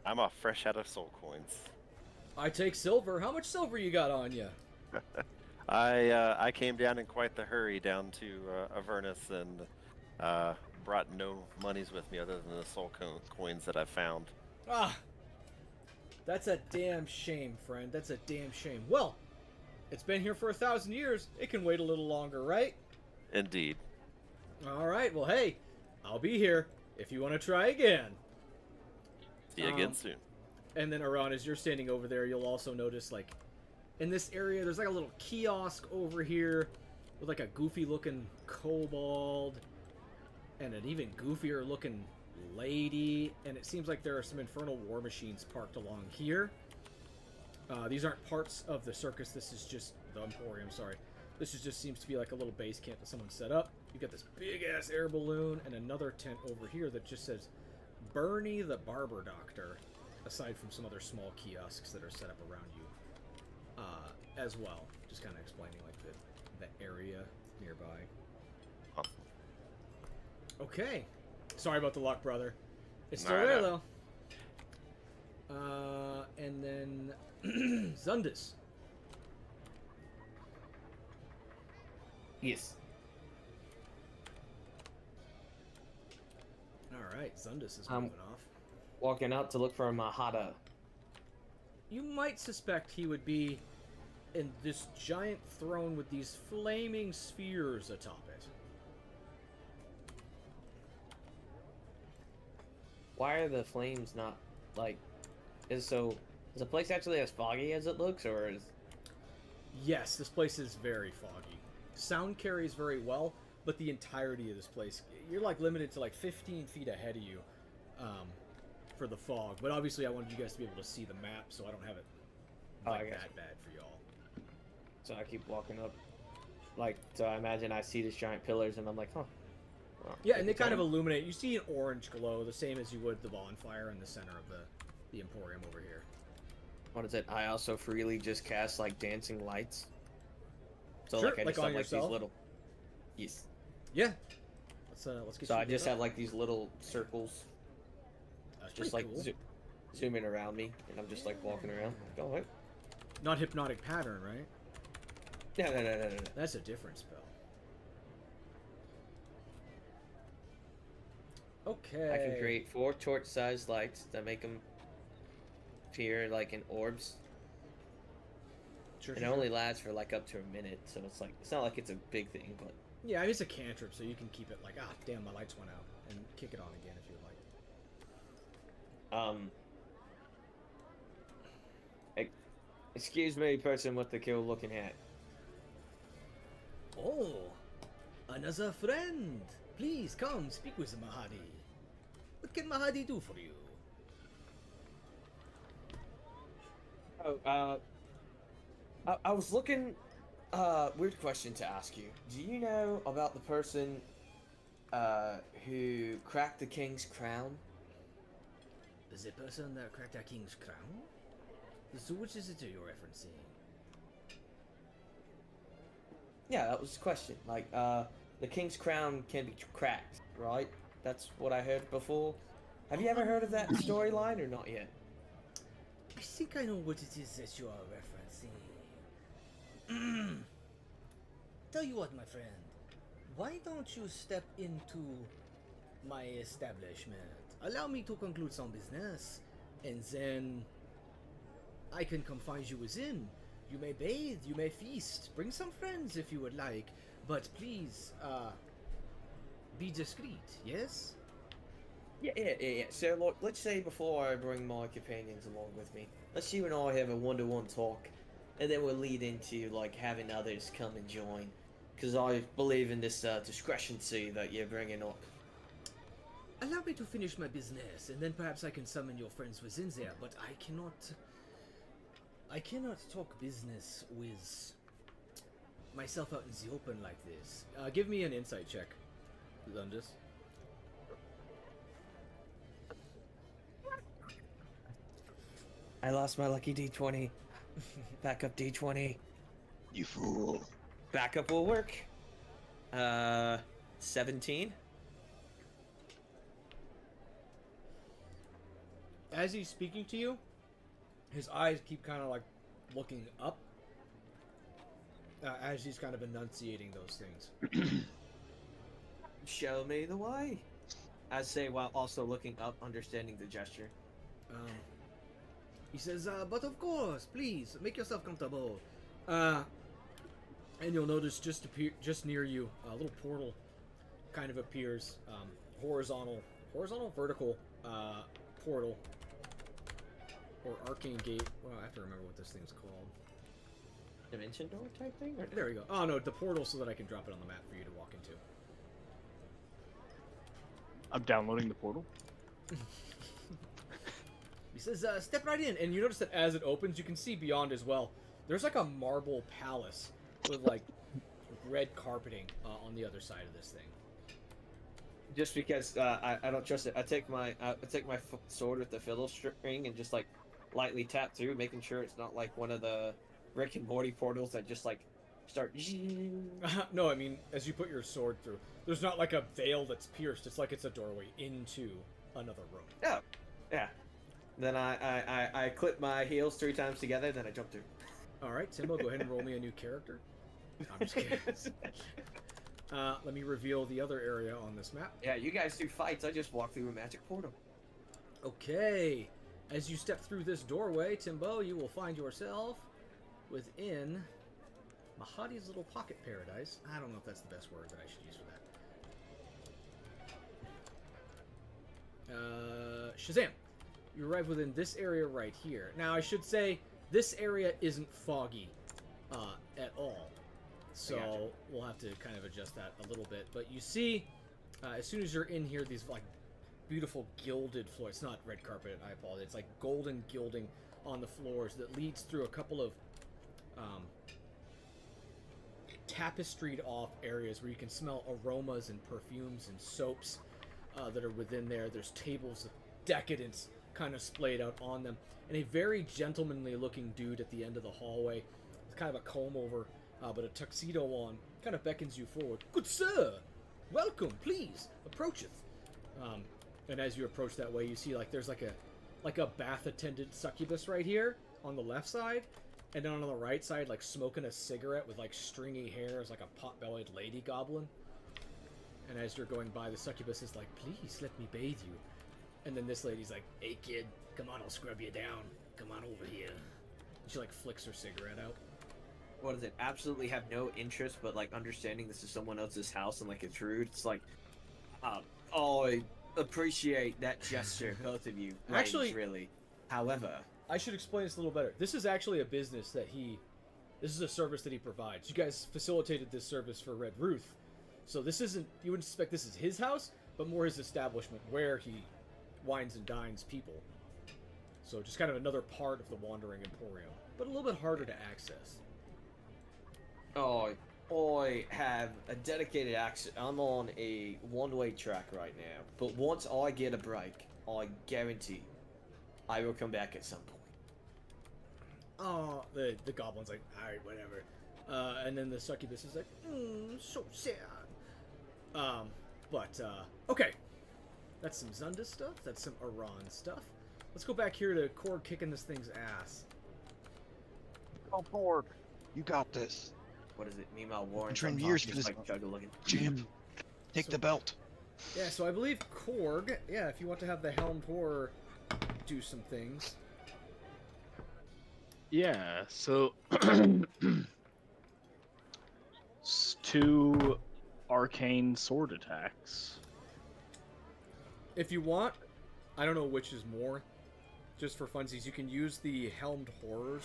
I'm off fresh out of soul coins. I take silver. How much silver you got on you?" I came down in quite the hurry down to Avernus and brought no monies with me other than the soul coins that I found. Ah, that's a damn shame, friend. That's a damn shame. Well, it's been here for 1,000 years. It can wait a little longer, right? Indeed. All right. Well, hey, I'll be here if you want to try again. See you again soon. And then, Aran, as you're standing over there, you'll also notice, like, in this area, there's like a little kiosk over here with like a goofy-looking kobold and an even goofier-looking lady. And it seems like there are some infernal war machines parked along here. These aren't parts of the circus. This is just the Emporium. Sorry, this is just seems to be like a little base camp that someone set up. You've got this big-ass air balloon and another tent over here that just says Bernie the Barber Doctor, aside from some other small kiosks that are set up around you as well. Just kind of explaining like the area nearby. Awesome. Okay. Sorry about the luck, brother. It's still Nah, there, no. though. And then Zundus. Yes. Alright, Zundus is moving off. Walking out to look for Mahata. You might suspect he would be in this giant throne with these flaming spheres atop it. Why are the flames not, like... Is the place actually as foggy as it looks, or is... Yes, this place is very foggy. Sound carries very well, but the entirety of this place, you're like limited to like 15 feet ahead of you for the fog. But obviously I wanted you guys to be able to see the map, so I don't have it like that bad for y'all. So I keep walking up. Like, so I imagine I see these giant pillars, and I'm like, huh. Well, Yeah, and they kind of illuminate. You see an orange glow, the same as you would the bonfire in the center of the Emporium over here. What is it? I also freely just cast, like, dancing lights. So, Sure, like, I like just on have, like, yourself? these little... Yes. Yeah. Let's get So you I just lit have, up. like, these little circles That's just, pretty like, cool. zooming around me, and I'm just, like, walking around. Go away. Not hypnotic pattern, right? No. That's a different spell. Okay. I can create 4 torch-sized lights that make them appear, like, in orbs. Sure, And it only lasts for, like, up to a minute, so it's, like, it's not like it's a big thing, but... Yeah, I mean, it's a cantrip, so you can keep it like, ah, damn, my lights went out, and kick it on again if you like. Excuse me, person with the cool-looking hat. Oh, another friend. Please come speak with Mahadi. What can Mahadi do for you? Oh, I was looking... weird question to ask you. Do you know about the person, who cracked the king's crown? The person that cracked our king's crown? So which is it you're referencing? Yeah, that was the question. Like, the king's crown can be cracked, right? That's what I heard before. Have you ever heard of that storyline or not yet? I think I know what it is that you are referencing. Tell you what, my friend. Why don't you step into my establishment? Allow me to conclude some business, and then I can come find you within. You may bathe, you may feast, bring some friends if you would like, but please, be discreet, yes? Yeah. So, look, let's say before I bring my companions along with me, let's you and I have a one-to-one talk, and then we'll lead into, like, having others come and join. Because I believe in this discrepancy that you're bringing up. Allow me to finish my business, and then perhaps I can summon your friends within there, but I cannot talk business with myself out in the open like this. Give me an insight check, Lundus. I lost my lucky D20. Backup D20. You fool. Backup will work. 17. As he's speaking to you, his eyes keep kind of like looking up as he's kind of enunciating those things. Show me the way. I say while also looking up, understanding the gesture. He says, but of course, please, make yourself comfortable. And you'll notice just near you, a little portal kind of appears. Horizontal, vertical portal. Or arcane gate. Well, I have to remember what this thing's called. Dimension door type thing? Or There we go. Oh no, the portal so that I can drop it on the map for you to walk into. I'm downloading the portal. He says, step right in, and you notice that as it opens, you can see beyond as well. There's like a marble palace with like red carpeting on the other side of this thing. Just because I don't trust it, I take my sword with the fiddle string and just like lightly tap through, making sure it's not like one of the Rick and Morty portals that just like start. No, I mean as you put your sword through, there's not like a veil that's pierced. It's like it's a doorway into another room. Oh, yeah. Then I clip my heels 3 times together, then I jump through. All right, Timbo, go ahead and roll me a new character. I'm just kidding. Let me reveal the other area on this map. Yeah, you guys do fights. I just walk through a magic portal. Okay. As you step through this doorway, Timbo, you will find yourself within Mahadi's little pocket paradise. I don't know if that's the best word that I should use for that. Shazam! You arrive within this area right here. Now, I should say, this area isn't foggy at all. So Gotcha. we'll have to kind of adjust that a little bit. But you see, as soon as you're in here, these like beautiful gilded floors. It's not red carpet, I apologize. It's like golden gilding on the floors that leads through a couple of tapestried off areas where you can smell aromas and perfumes and soaps that are within there. There's tables of decadence kind of splayed out on them. And a very gentlemanly looking dude at the end of the hallway. It's kind of a comb over, but a tuxedo on, kind of beckons you forward. Good sir, welcome, please, approacheth. And as you approach that way, you see like there's like a bath attendant succubus right here on the left side, and then on the right side, like smoking a cigarette with like stringy hair, is like a pot-bellied lady goblin. And as you're going by, the succubus is like, "Please let me bathe you." And then this lady's like, "Hey kid, come on, I'll scrub you down. Come on over here." And she like flicks her cigarette out. What is it? Absolutely have no interest, but like understanding this is someone else's house and like it's rude. It's like, oh, I appreciate that gesture, both of you. Actually, really. However, I should explain this a little better. This is actually a business that this is a service that he provides. You guys facilitated this service for Red Ruth. So this isn't, you wouldn't suspect this is his house, but more his establishment where he wines and dines people. So just kind of another part of the Wandering Emporium, but a little bit harder to access. oh, I have a dedicated access. I'm on a one-way track right now, but once I get a break, I guarantee I will come back at some point. oh, the goblin's like, all right, whatever. And then the succubus is like, so sad. Okay. That's some Zunda stuff. That's some Iran stuff. Let's go back here to Korg kicking this thing's ass. Oh, Borg, you got this. What is it? Meanwhile, Warren's trained on years top, for just this. like juggle-looking. Champ, take the belt. Yeah, so I believe Korg, yeah, if you want to have the Helmed Horror do some things. Yeah, so 2 arcane sword attacks. If you want, I don't know which is more, just for funsies, you can use the Helmed Horrors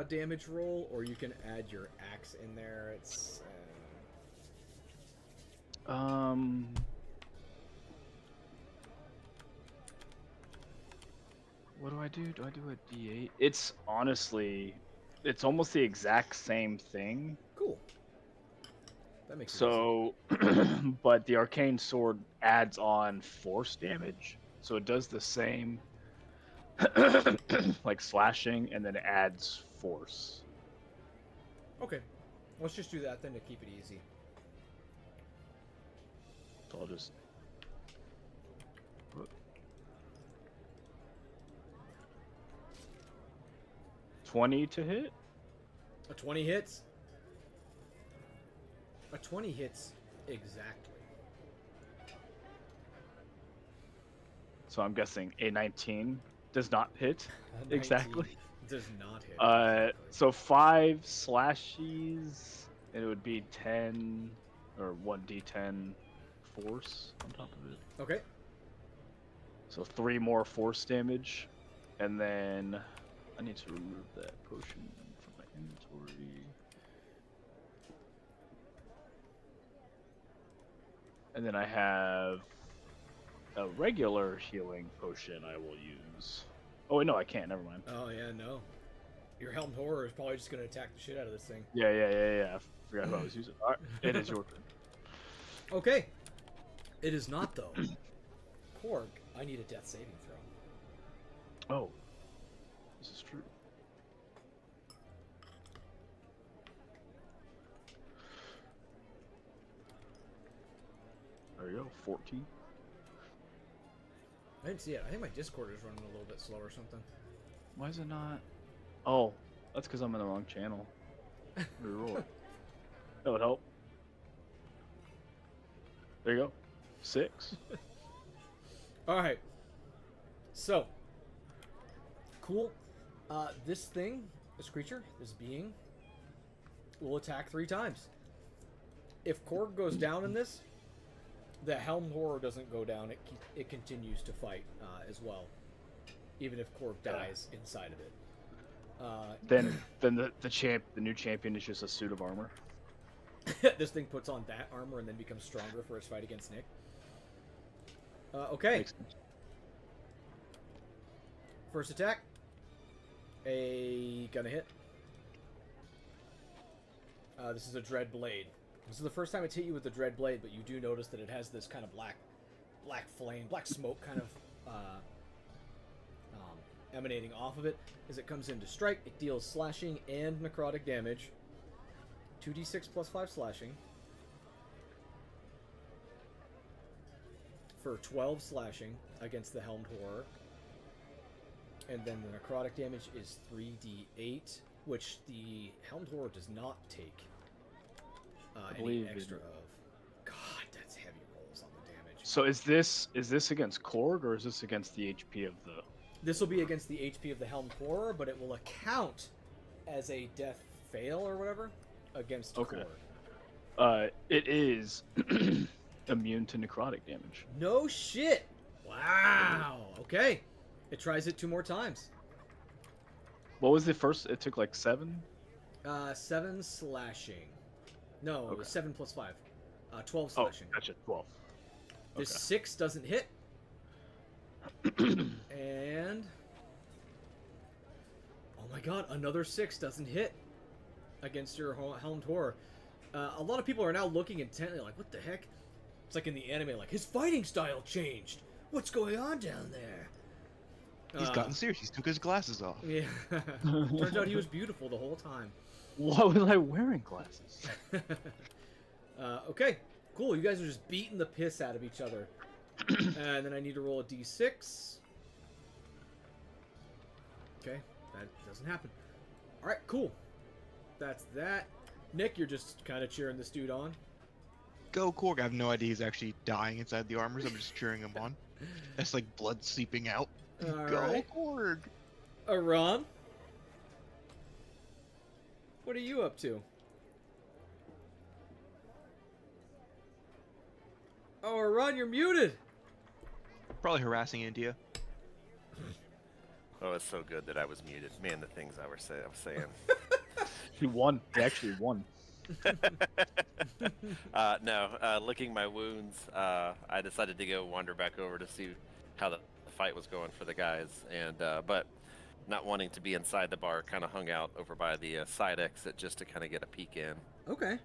damage roll, or you can add your axe in there. It's What do I do? Do I do a D8? It's honestly, it's almost the exact same thing. cool. That makes So, but the arcane sword adds on force damage, so it does the same, like slashing, and then it adds force. Okay, let's just do that then to keep it easy. So I'll just. 20 to hit? A 20 hits? A 20 hits exactly. So I'm guessing a 19 does not hit A 19 exactly. does not hit. Exactly. So 5 slashes, and it would be 10 or 1d10 force on top of it. Okay. So 3 more force damage, and then I need to remove that potion from my inventory. And then I have a regular healing potion I will use. Oh wait, no, I can't. Never mind. Oh yeah, no. Your Helmed Horror is probably just gonna attack the shit out of this thing. Yeah. I forgot who I was using. All right, it is your turn. Okay. It is not though. Korg, I need a death saving throw. Oh, this is true. There you go, 14. I didn't see it. I think my Discord is running a little bit slow or something. Why is it not? Oh, that's because I'm in the wrong channel. Reroll it. That would help. There you go. 6. Alright. So. Cool. This thing, this creature, this being, will attack 3 times. If Korg goes down in this, the Helm Horror doesn't go down. It continues to fight as well, even if Korg dies inside of it. Then the new champion is just a suit of armor. This thing puts on that armor and then becomes stronger for its fight against Nick. Okay. Makes sense. First attack. Gonna hit. This is a Dread Blade. This is the first time it's hit you with the Dread Blade, but you do notice that it has this kind of black flame, black smoke kind of emanating off of it. As it comes in to strike, it deals slashing and necrotic damage. 2d6 plus 5 slashing. For 12 slashing against the Helmed Horror. And then the necrotic damage is 3d8, which the Helmed Horror does not take any extra of. God, that's heavy rolls on the damage. So is this against Korg or is this against the HP of the? This will be against the HP of the Helmed Horror, but it will account as a death fail or whatever against Okay. Korg. It is immune to necrotic damage. No shit! Wow! Okay. It tries it 2 more times. What was the first? It took like 7. 7 slashing. No, it was 7 plus 5. 12 Oh, slashing. gotcha. 12. This Okay. 6 doesn't hit. And oh my god, another 6 doesn't hit against your Helmed Horror. A lot of people are now looking intently like, what the heck? It's like in the anime, like, his fighting style changed. What's going on down there? He's gotten serious. He took his glasses off. Yeah. Turns out he was beautiful the whole time. Why was I wearing glasses? Okay, cool. You guys are just beating the piss out of each other. And then I need to roll a d6. Okay, that doesn't happen. Alright, cool. That's that. Nick, you're just kind of cheering this dude on. Go Korg. I have no idea he's actually dying inside the armors. I'm just cheering him on. That's like blood seeping out. Go Alright. Korg. Aram? What are you up to? Oh, Aran, you're muted! Probably harassing India. Oh, it's so good that I was muted. Man, the things I was saying. He won. He actually won. No, licking my wounds, I decided to go wander back over to see how the fight was going for the guys, and but not wanting to be inside the bar, kind of hung out over by the side exit just to kind of get a peek in. Okay.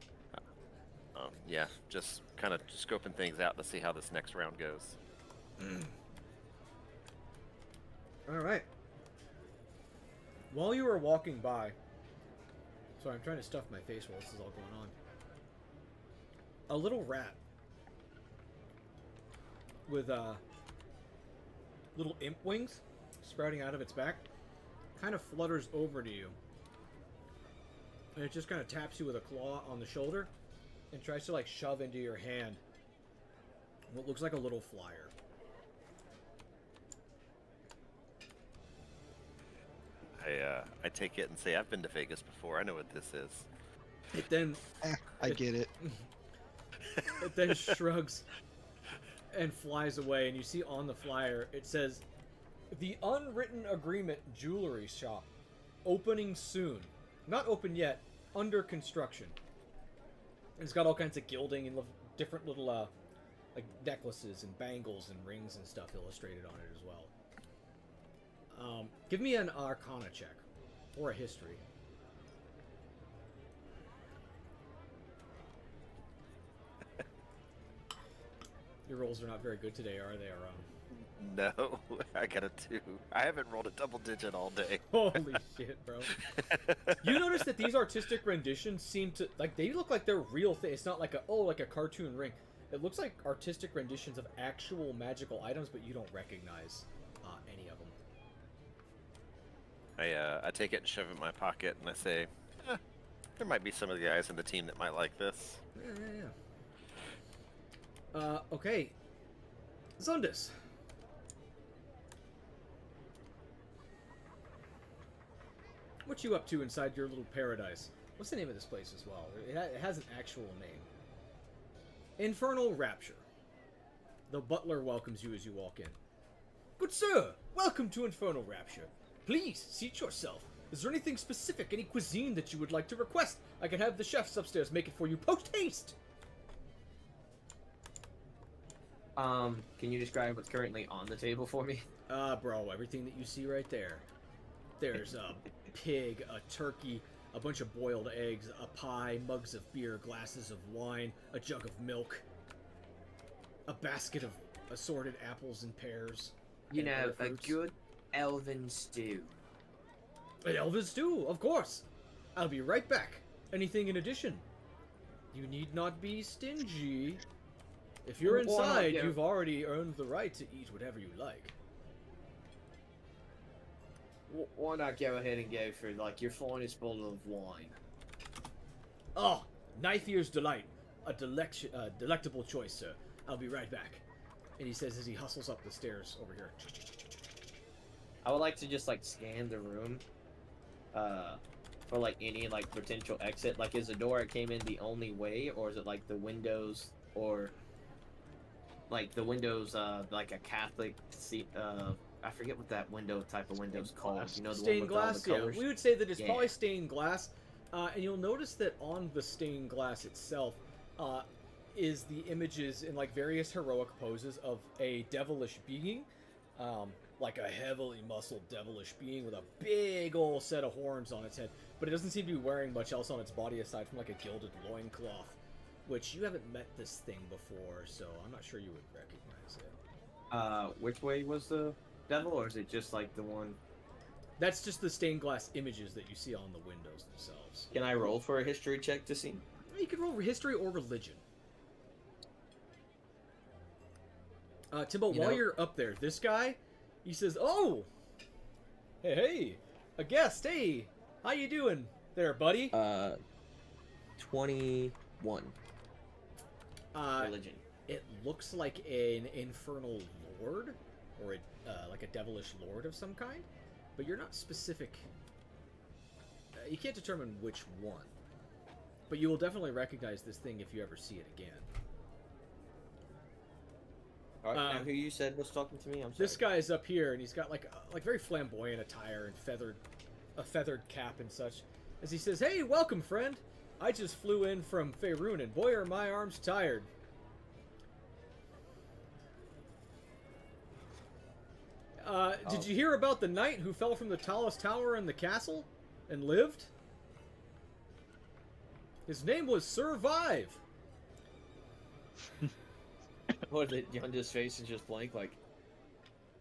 Yeah, just kind of scoping things out to see how this next round goes. Alright. While you were walking by... Sorry, I'm trying to stuff my face while this is all going on. A little rat with little imp wings sprouting out of its back kind of flutters over to you. And it just kind of taps you with a claw on the shoulder and tries to like shove into your hand what looks like a little flyer. I take it and say, I've been to Vegas before. I know what this is. It then I get it. it then shrugs and flies away, and you see on the flyer it says, "The Unwritten Agreement Jewelry Shop, opening soon. Not open yet, under construction." And it's got all kinds of gilding and different little like necklaces and bangles and rings and stuff illustrated on it as well. Give me an Arcana check or a history. Your rolls are not very good today, are they, Aram? No, I got a 2. I haven't rolled a double digit all day. Holy shit, bro. You notice that these artistic renditions seem to, like, they look like they're real things. It's not like like a cartoon ring. It looks like artistic renditions of actual magical items, but you don't recognize any of them. I take it and shove it in my pocket, and I say, there might be some of the guys in the team that might like this. Yeah. Okay. Zundus. What you up to inside your little paradise? What's the name of this place as well? It has an actual name. Infernal Rapture. The butler welcomes you as you walk in. Good sir, welcome to Infernal Rapture. Please, seat yourself. Is there anything specific, any cuisine that you would like to request? I can have the chefs upstairs make it for you post-haste. Can you describe what's currently on the table for me? Bro, everything that you see right there. There's a pig, a turkey, a bunch of boiled eggs, a pie, mugs of beer, glasses of wine, a jug of milk, a basket of assorted apples and pears. You and know, other a fruits. good elven stew. An elven stew, of course. I'll be right back. Anything in addition? You need not be stingy. If you're Well, why not, inside, yeah. you've already earned the right to eat whatever you like. Why not go ahead and go for, like, your finest bottle of wine? Oh, Knife Ear's Delight. A delectable choice, sir. I'll be right back. And he says as he hustles up the stairs over here. I would like to just, like, scan the room, for, like, any, like, potential exit. Like, is the door it came in the only way, or is it, like, the windows, or, like, the windows, like a Catholic seat, I forget what that window type of window is called. You know, the Stained one with all glass, the yeah. colors? We would say that it's Yeah. probably stained glass. And you'll notice that on the stained glass itself is the images in like various heroic poses of a devilish being, like a heavily muscled devilish being with a big old set of horns on its head. But it doesn't seem to be wearing much else on its body aside from like a gilded loincloth, which you haven't met this thing before, so I'm not sure you would recognize it. Which way was the devil, or is it just like the one? That's just the stained glass images that you see on the windows themselves. Can I roll for a history check to see? You can roll history or religion. Timbo, while you're up there, this guy, he says, "Oh, hey, a guest. Hey, how you doing there, buddy?" 21. Religion. It looks like an infernal lord, or like a devilish lord of some kind, but you're not specific. You can't determine which one, but you will definitely recognize this thing if you ever see it again. All right, now who you said was talking to me? I'm sorry. This guy is up here, and he's got like very flamboyant attire and a feathered cap and such. As he says, "Hey, welcome, friend. I just flew in from Faerun, and boy, are my arms tired." Did you hear about the knight who fell from the tallest tower in the castle and lived? His name was Survive. What is it? Yonda's face is just blank, like,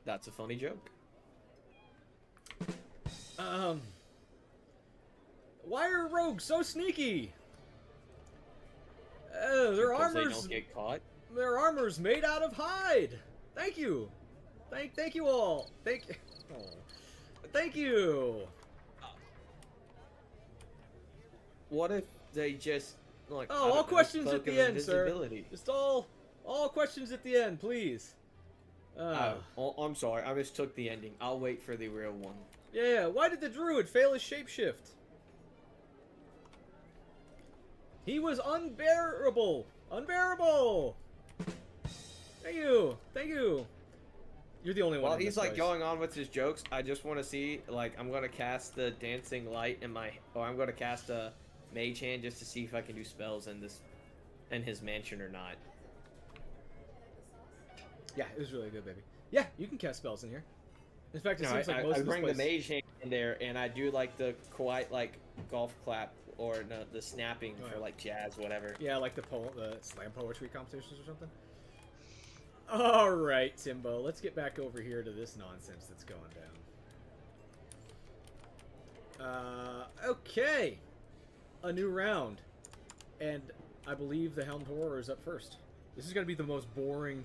that's a funny joke. Why are rogues so sneaky? Their Because armor's they don't get caught. Their armor's made out of hide. Thank you. Thank you all. Thank you. What if they just like? Oh, all questions at the end, sir. Just all questions at the end, please. I'm sorry, I mistook the ending. I'll wait for the real one. Yeah, why did the druid fail his shapeshift? He was unbearable. Unbearable. Thank you. You're the only one. While he's like going on with his jokes, I just want to see, like, I'm gonna cast the dancing light or I'm gonna cast a mage hand just to see if I can do spells in his mansion or not. Yeah, it was really good, baby. Yeah, you can cast spells in here. In fact, it seems like most I of this bring place... the mage hand in there, and I do like the quiet, like, golf clap or no, the snapping for like jazz, whatever. Yeah, like the slam poetry competitions or something. All right, Timbo, let's get back over here to this nonsense that's going down. Okay, a new round, and I believe the Helmed Horror is up first. This is going to be the most boring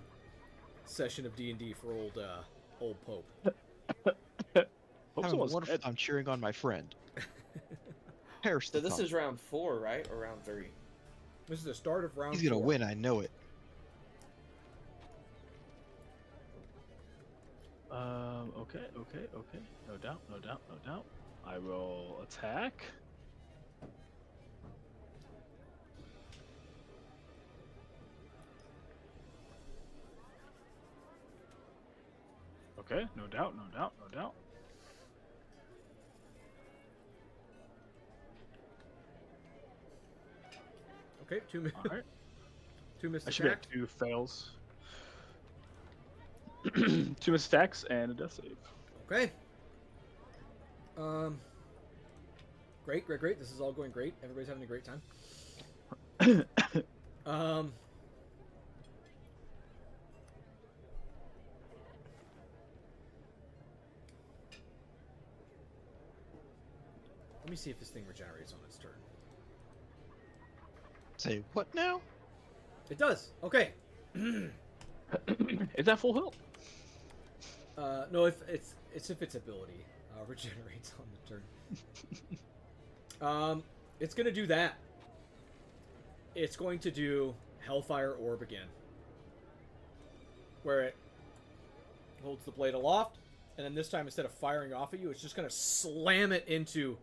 session of D&D for old Pope. Having a wonderful time cheering on my friend. So this is round 4, right, or round 3? This is the start of round 4. He's gonna win, I know it. Okay. No doubt. I will attack. Okay, no doubt. Okay, two Alright. Two missed I should have attacks. 2 fails. 2 missed attacks and a death save. Okay. Great. This is all going great. Everybody's having a great time. Let me see if this thing regenerates on its turn. Say what now? It does. Okay. Is that full health? No, it's if its ability regenerates on the turn. It's gonna do that. It's going to do Hellfire Orb again, where it holds the blade aloft, and then this time instead of firing off at you, it's just gonna slam it into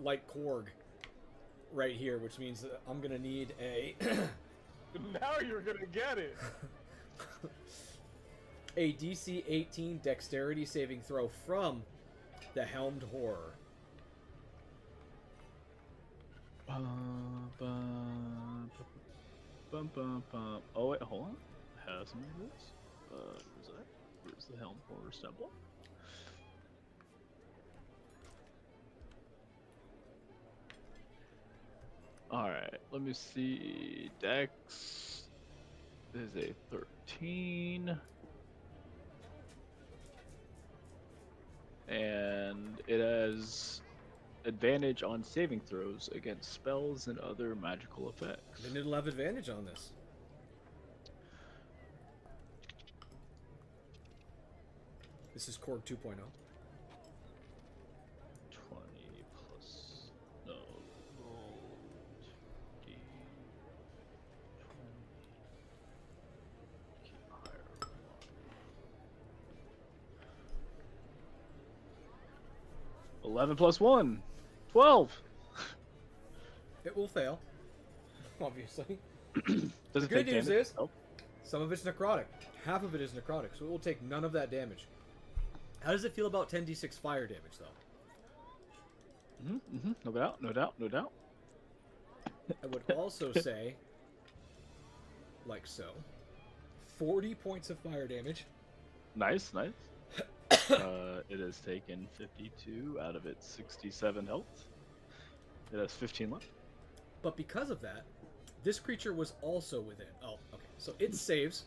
like Korg right here, which means that I'm gonna need a Now you're gonna get it. a DC 18 Dexterity saving throw from the Helmed Horror. Oh wait, hold on. Has some of this. Where's that? Where's the Helm Horror step block? Alright, let me see. Dex is a 13. It has advantage on saving throws against spells and other magical effects. Then it'll have advantage on this. This is Korg 2.0. 20 plus no rolled D 20. Keep higher. 11 plus 1. 12. It will fail, obviously. Does The it good take news damage? is, Oh. some of it's necrotic. Half of it is necrotic, so it will take none of that damage. How does it feel about 10d6 fire damage, though? No doubt, no doubt, no doubt. I would also say, like so, 40 points of fire damage. Nice, nice. It has taken 52 out of its 67 health. It has 15 left. But because of that, this creature was also within. Oh, okay. So it saves.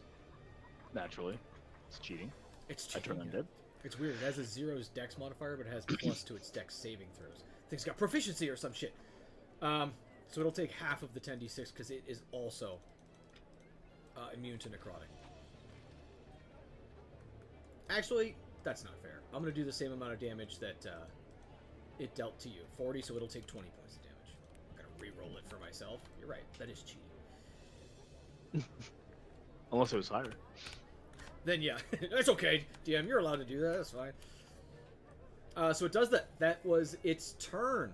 Naturally. It's cheating. It's I turn cheating. undead. It's weird. It has a 0's dex modifier, but it has plus to its dex saving throws. Thing's got proficiency or some shit. So it'll take half of the 10d6 because it is also immune to necrotic. Actually, that's not fair. I'm going to do the same amount of damage that it dealt to you. 40, so it'll take 20 points of damage. I'm going to re-roll it for myself. You're right. That is cheating. Unless it was higher. Then yeah, that's okay. DM, you're allowed to do that. That's fine. So it does that. That was its turn.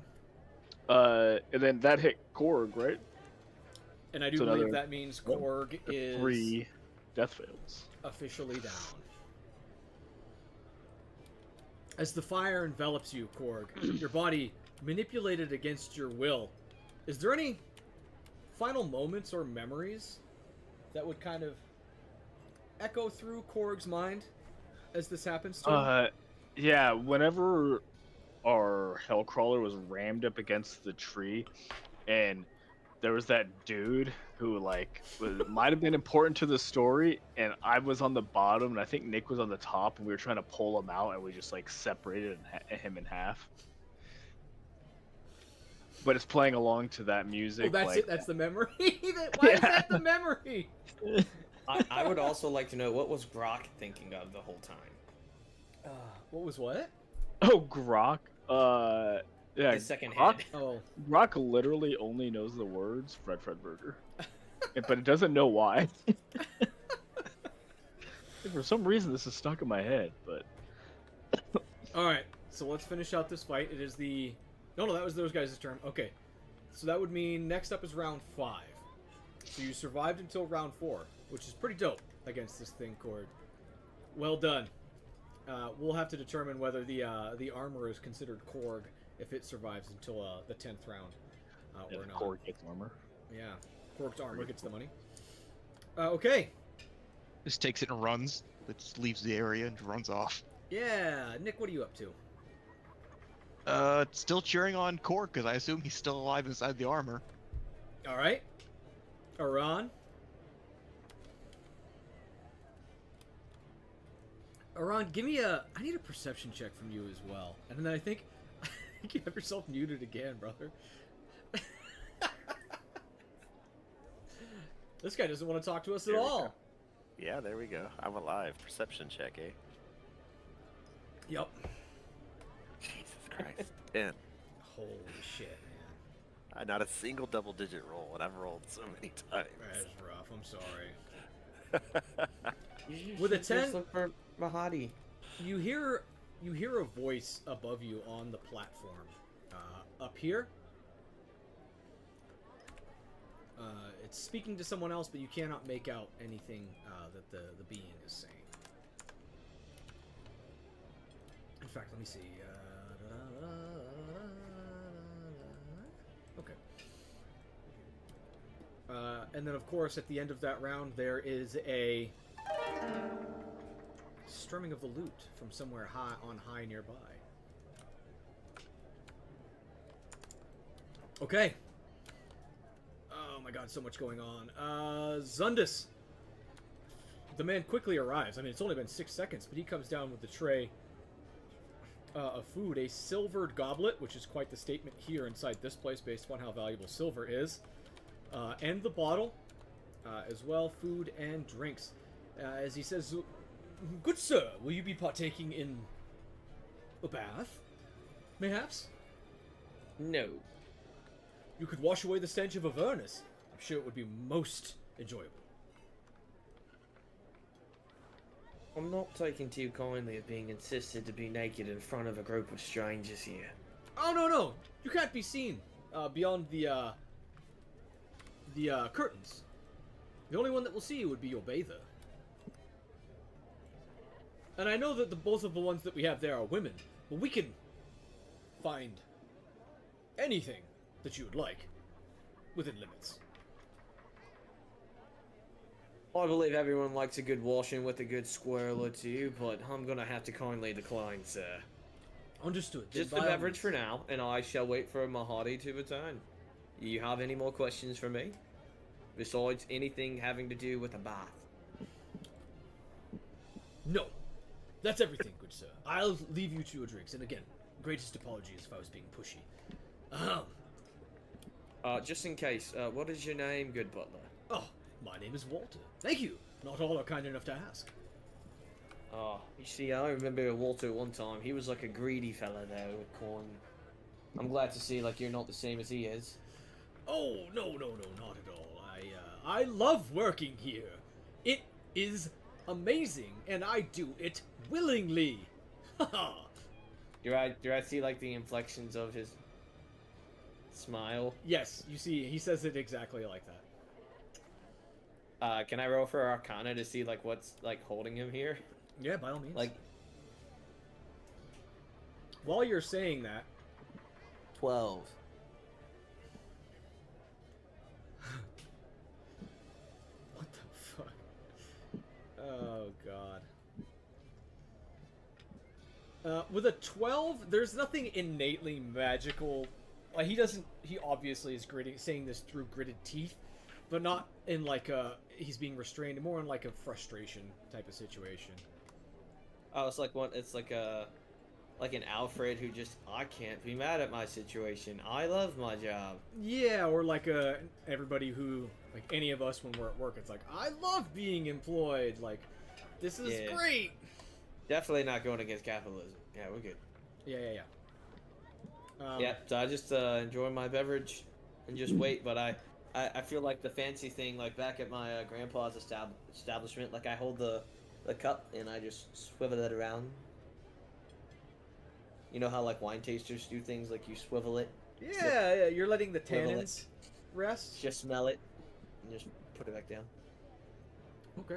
And then that hit Korg, right? And I do So believe another- that means Korg is 3 death fails. officially down. As the fire envelops you, Korg, your body manipulated against your will. Is there any final moments or memories that would kind of echo through Korg's mind as this happens to him? Yeah, whenever our Hellcrawler was rammed up against the tree, and there was that dude who, like, might have been important to the story, and I was on the bottom, and I think Nick was on the top, and we were trying to pull him out, and we just, like, separated him in half. But it's playing along to that music. Oh, that's like, it? That's the memory? Why is that the memory? I would also like to know, what was Grok thinking of the whole time? What was what? Oh, Grok. Yeah, His second Grok, head. Oh, Grok literally only knows the words Fred Burger. But it doesn't know why. For some reason, this is stuck in my head, but... alright. So let's finish out this fight. It is the... No, that was those guys' turn. Okay. So that would mean next up is round 5. So you survived until round 4, which is pretty dope against this thing, Korg. Well done. We'll have to determine whether the armor is considered Korg if it survives until the 10th round or not. Korg gets armor. Yeah. Korg's armor gets the money. Okay. Just takes it and runs. It just leaves the area and runs off. Yeah. Nick, what are you up to? Still cheering on Korg because I assume he's still alive inside the armor. Alright. Aran. Aran, give me I need a perception check from you as well. And then I think you have yourself muted again, brother. This guy doesn't want to talk to us at There we all. go. Yeah, there we go. I'm alive. Perception check, eh? Yep. Jesus Christ. 10. Holy shit, man. Not a single double-digit roll, and I've rolled so many times. That is rough. I'm sorry. With a 10 Just look for Mahadi. You hear a voice above you on the platform. Up here. It's speaking to someone else, but you cannot make out anything that the being is saying. In fact, let me see. Okay. And then, of course, at the end of that round, there is a strumming of the lute from somewhere high nearby. Okay. Oh my god, so much going on. Zundus. The man quickly arrives. I mean, it's only been 6 seconds, but he comes down with the tray. of food, a silvered goblet, which is quite the statement here inside this place based upon how valuable silver is, and the bottle, as well, food and drinks. As he says, "Good sir, will you be partaking in a bath, mayhaps? No. You could wash away the stench of Avernus. I'm sure it would be most enjoyable." I'm not taking too kindly of being insisted to be naked in front of a group of strangers here. Oh, no. You can't be seen beyond the curtains. The only one that will see you would be your bather. And I know that both of the ones that we have there are women, but we can find anything that you would like within limits. I believe everyone likes a good washing with a good squirrel or two, but I'm gonna have to kindly decline, sir. Understood. Just a beverage for now, and I shall wait for Mahadi to return. You have any more questions for me? Besides anything having to do with a bath? No. That's everything, good sir. I'll leave you to your drinks. And again, greatest apologies if I was being pushy. Just in case, what is your name, good butler? Oh, my name is Walter. Thank you. Not all are kind enough to ask. Oh, you see, I remember Walter one time. He was like a greedy fella there with corn. I'm glad to see, like, you're not the same as he is. Oh, no, not at all. I love working here. It is amazing, and I do it willingly. Haha. Do I see, like, the inflections of his smile? Yes, you see, he says it exactly like that. Can I roll for Arcana to see, like, what's, like, holding him here? Yeah, by all means. Like, while you're saying that, 12. what the fuck? Oh god. With a 12, there's nothing innately magical. Like, he obviously is saying this through gritted teeth, but not in like he's being restrained, more in like a frustration type of situation. Oh, it's like like an Alfred who just, I can't be mad at my situation. I love my job. Yeah, or like everybody who, like any of us when we're at work, it's like, I love being employed. Like, this is great. Definitely not going against capitalism. Yeah, we're good. Yeah. Yeah, so I just enjoy my beverage and just wait. But I feel like the fancy thing, like back at my grandpa's establishment, like I hold the cup and I just swivel it around. You know how like wine tasters do things, like you swivel it? Yeah, you're letting the Swivel it. tannins rest. Just smell it and just put it back down. Okay.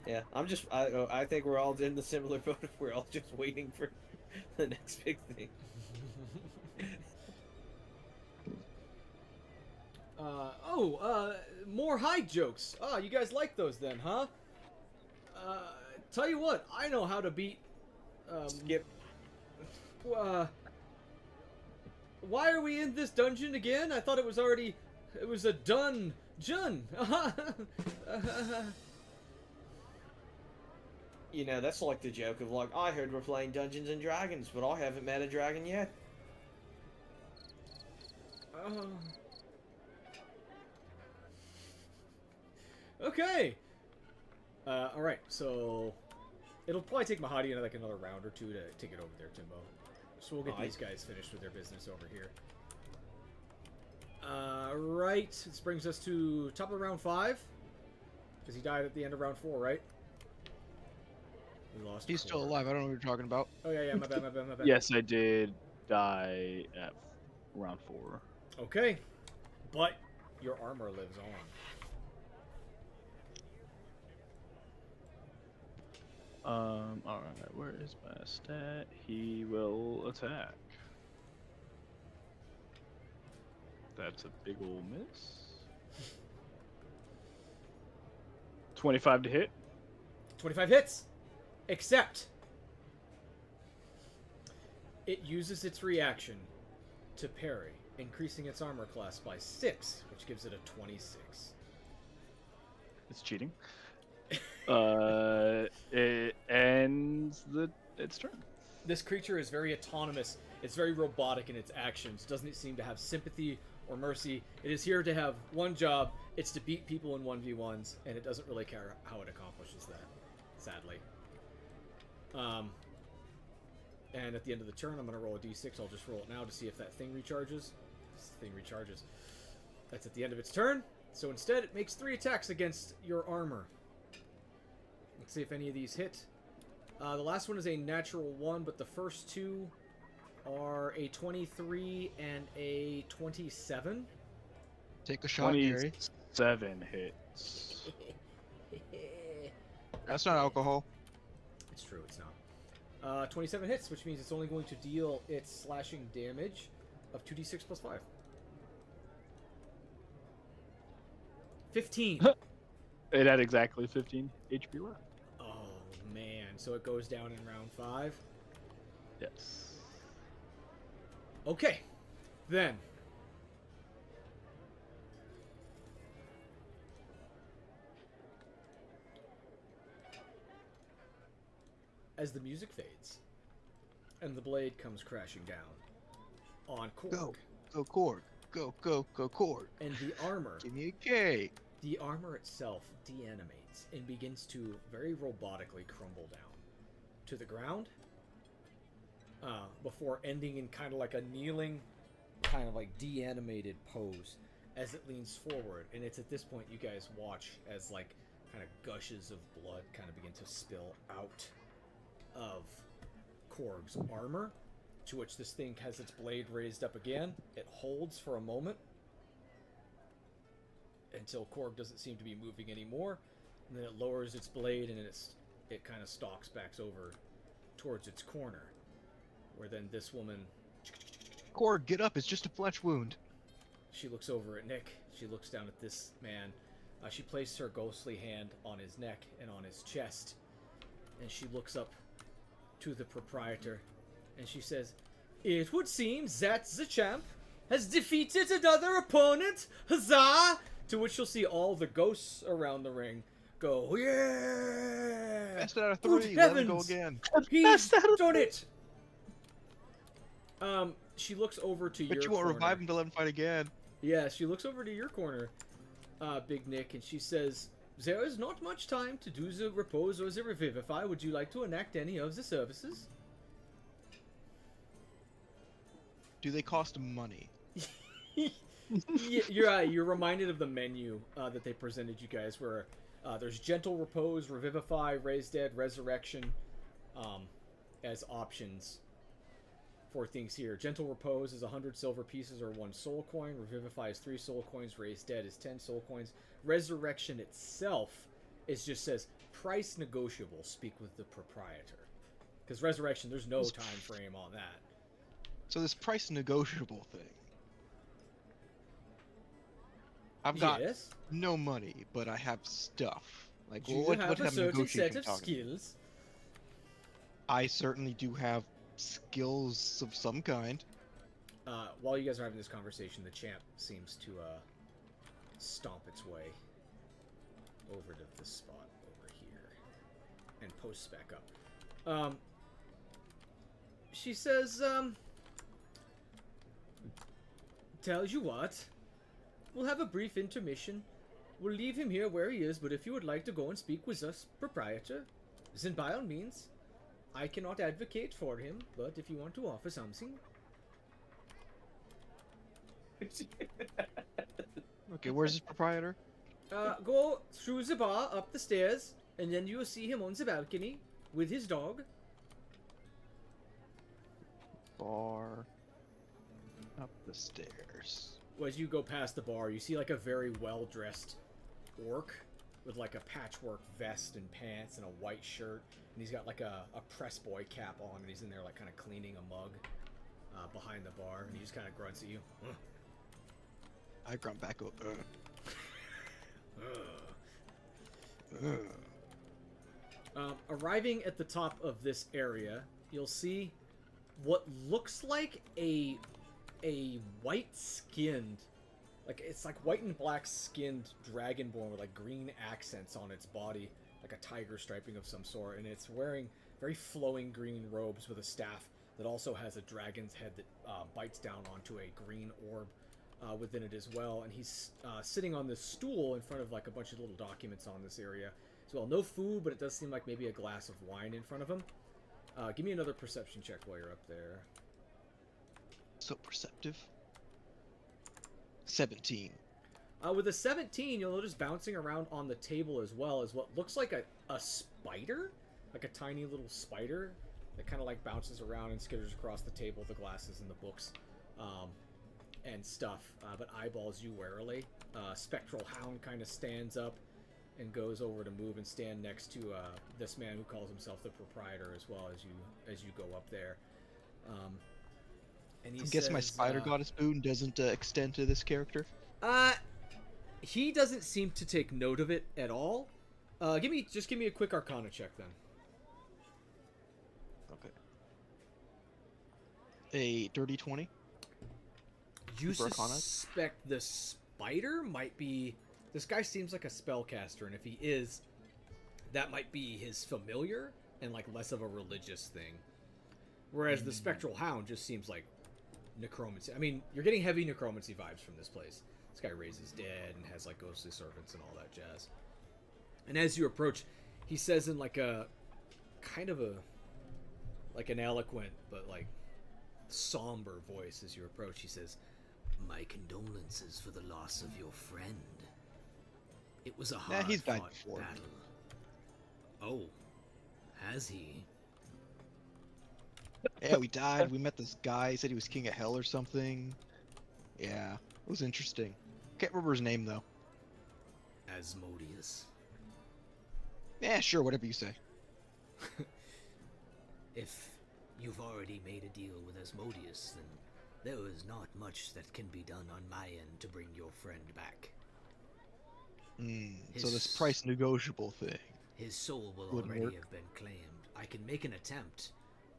Yeah, I think we're all in the similar boat. We're all just waiting for the next big thing. More hide jokes. Ah, you guys like those then, huh? Tell you what, I know how to beat, Skip. Why are we in this dungeon again? I thought it was a dungeon. You know, that's like the joke of like, I heard we're playing Dungeons and Dragons, but I haven't met a dragon yet. Okay. Alright, so it'll probably take Mahadi like another round or two to get over there, Timbo. So we'll get these guys finished with their business over here. Right, this brings us to top of round 5. Because he died at the end of round 4, right? We lost. He's still alive. I don't know what you're talking about. Oh yeah, my bad. Yes, I did die at round 4. Okay, but your armor lives on. Alright, where is my stat? He will attack. That's a big ol' miss. 25 to hit. 25 hits! Except it uses its reaction to parry, increasing its armor class by 6, which gives it a 26. It's cheating. It ends its turn. This creature is very autonomous. It's very robotic in its actions. Doesn't seem to have sympathy or mercy. It is here to have one job. It's to beat people in 1v1s, and it doesn't really care how it accomplishes that, sadly. And at the end of the turn, I'm going to roll a d6. I'll just roll it now to see if that thing recharges. This thing recharges. That's at the end of its turn. So instead, it makes 3 attacks against your armor. Let's see if any of these hit. The last one is a natural 1, but the first 2 are a 23 and a 27. Take a shot, Gary. 27 hits. That's not alcohol. It's true, it's not. 27 hits, which means it's only going to deal its slashing damage of 2d6 plus 5. 15. It had exactly 15 HP left. Oh, man. So it goes down in round 5. Yes. Okay. Then. As the music fades, and the blade comes crashing down on Korg. Go Korg. Go Korg. And the armor. Give me a K. The armor itself deanimates and begins to very robotically crumble down to the ground before ending in kind of like a kneeling, kind of like deanimated pose as it leans forward. And it's at this point you guys watch as like kind of gushes of blood kind of begin to spill out of Korg's armor, to which this thing has its blade raised up again. It holds for a moment until Korg doesn't seem to be moving anymore, and then it lowers its blade and it kind of stalks back over towards its corner, where then this woman, Korg, get up, it's just a flesh wound. she looks over at Nick, she looks down at this man, she places her ghostly hand on his neck and on his chest, and she looks up to the proprietor, and she says, "It would seem that the champ has defeated another opponent, huzzah!" To which you'll see all the ghosts around the ring go, "Yeah! Best out of Good 3, let him go heavens! again. He's done it!" She looks over to But your you won't corner. revive him to let him fight again. Yeah, she looks over to your corner, Big Nick, and she says, "There is not much time to do the repose or the revivify. Would you like to enact any of the services?" Do they cost money? You're reminded of the menu that they presented you guys, where there's gentle repose, revivify, raise dead, resurrection as options for things here. Gentle repose is 100 silver pieces or 1 soul coin. Revivify is 3 soul coins. Raise dead is 10 soul coins. Resurrection itself just says price negotiable. Speak with the proprietor. Because resurrection, there's no time frame on that. So this price negotiable thing. I've got Yes. no money, but I have stuff. Like, You what have kind a of certain negotiation set of talking about? skills. I certainly do have skills of some kind. While you guys are having this conversation, the champ seems to stomp its way over to this spot over here and posts back up. She says, "Tell you what, we'll have a brief intermission. We'll leave him here where he is, but if you would like to go and speak with us, proprietor, then by all means. I cannot advocate for him, but if you want to offer something." Okay, where's this proprietor? Go through the bar, up the stairs, and then you will see him on the balcony with his dog. Bar. Up the stairs. Well, as you go past the bar, you see like a very well-dressed orc with like a patchwork vest and pants and a white shirt, and he's got like a press boy cap on, and he's in there like kind of cleaning a mug behind the bar, and he just kind of grunts at you. I grunt back. Arriving at the top of this area, you'll see what looks like a white-skinned, like it's like white and black skinned dragonborn with like green accents on its body, like a tiger striping of some sort, and it's wearing very flowing green robes with a staff that also has a dragon's head that bites down onto a green orb within it as well. And he's sitting on this stool in front of like a bunch of little documents on this area as well. No food, but it does seem like maybe a glass of wine in front of him. Give me another perception check while you're up there. So perceptive. 17. With a 17, you'll notice bouncing around on the table as well is what looks like a spider, like a tiny little spider that kind of like bounces around and skitters across the table, the glasses and the books and stuff, but eyeballs you warily. Spectral Hound kind of stands up and goes over to move and stand next to this man who calls himself the proprietor as well as you go up there. And he I'm guessing my says, spider goddess boon doesn't extend to this character. He doesn't seem to take note of it at all. Give me a quick Arcana check then. Okay. A dirty 20. You Super Arcana? suspect the spider might be... This guy seems like a spellcaster, and if he is, that might be his familiar and like less of a religious thing. Whereas the Spectral Hound just seems like necromancy. I mean, you're getting heavy necromancy vibes from this place. This guy raises dead and has like ghostly servants and all that jazz. And as you approach, he says in like a kind of like an eloquent but like somber voice as you approach, he says, "My condolences for the loss of your friend. It was a hard he's died fought before. battle." Oh, has he? Yeah, we died. We met this guy. He said he was king of hell or something. Yeah, it was interesting. Can't remember his name though. Asmodeus. Yeah, sure, whatever you say. If you've already made a deal with Asmodeus, then there is not much that can be done on my end to bring your friend back. So this price negotiable thing. His soul will Wouldn't already work. have been claimed. I can make an attempt,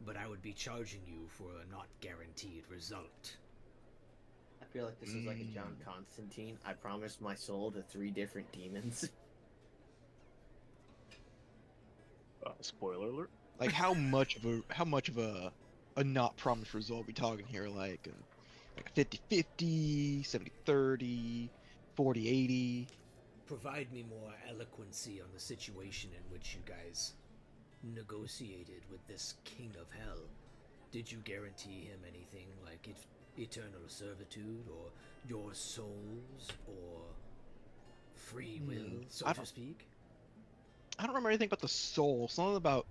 but I would be charging you for a not guaranteed result. I feel like this is like a John Constantine. I promised my soul to 3 different demons. Spoiler alert. Like how much of a not promised result are we talking here? Like a 50-50, 70-30, 40-80. Provide me more eloquency on the situation in which you guys negotiated with this king of hell. Did you guarantee him anything like eternal servitude, or your souls, or free will, so to speak? I don't remember anything about the soul. Something about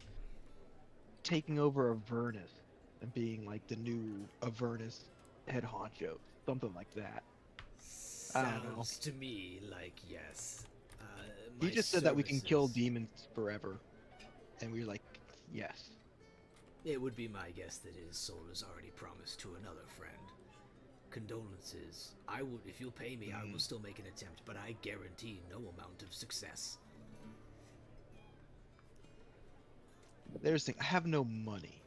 taking over Avernus and being like the new Avernus head honcho. Something like that. I don't know. Sounds to me like yes. He My just said that we can kill services- demons forever. And we were like, yes. It would be my guess that his soul is already promised to another friend. Condolences. I would, if you'll pay me, I will still make an attempt, but I guarantee no amount of success. There's the thing, I have no money.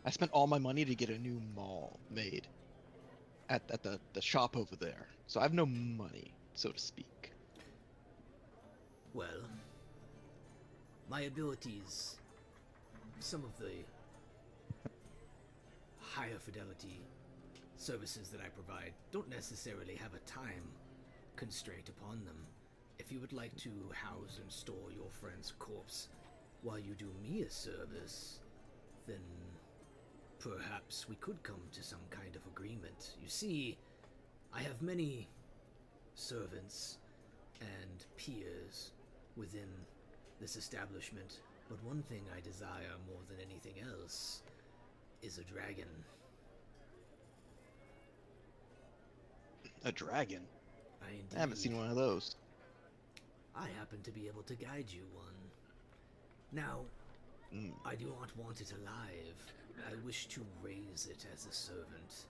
I spent all my money to get a new mall made at the shop over there. So I have no money, so to speak. Well, my abilities, some of the higher fidelity services that I provide don't necessarily have a time constraint upon them. If you would like to house and store your friend's corpse while you do me a service, then perhaps we could come to some kind of agreement. You see, I have many servants and peers within this establishment, but one thing I desire more than anything else is a dragon. A dragon? I I haven't seen one of those. I happen to be able to guide you one. Now, I do not want it alive. I wish to raise it as a servant.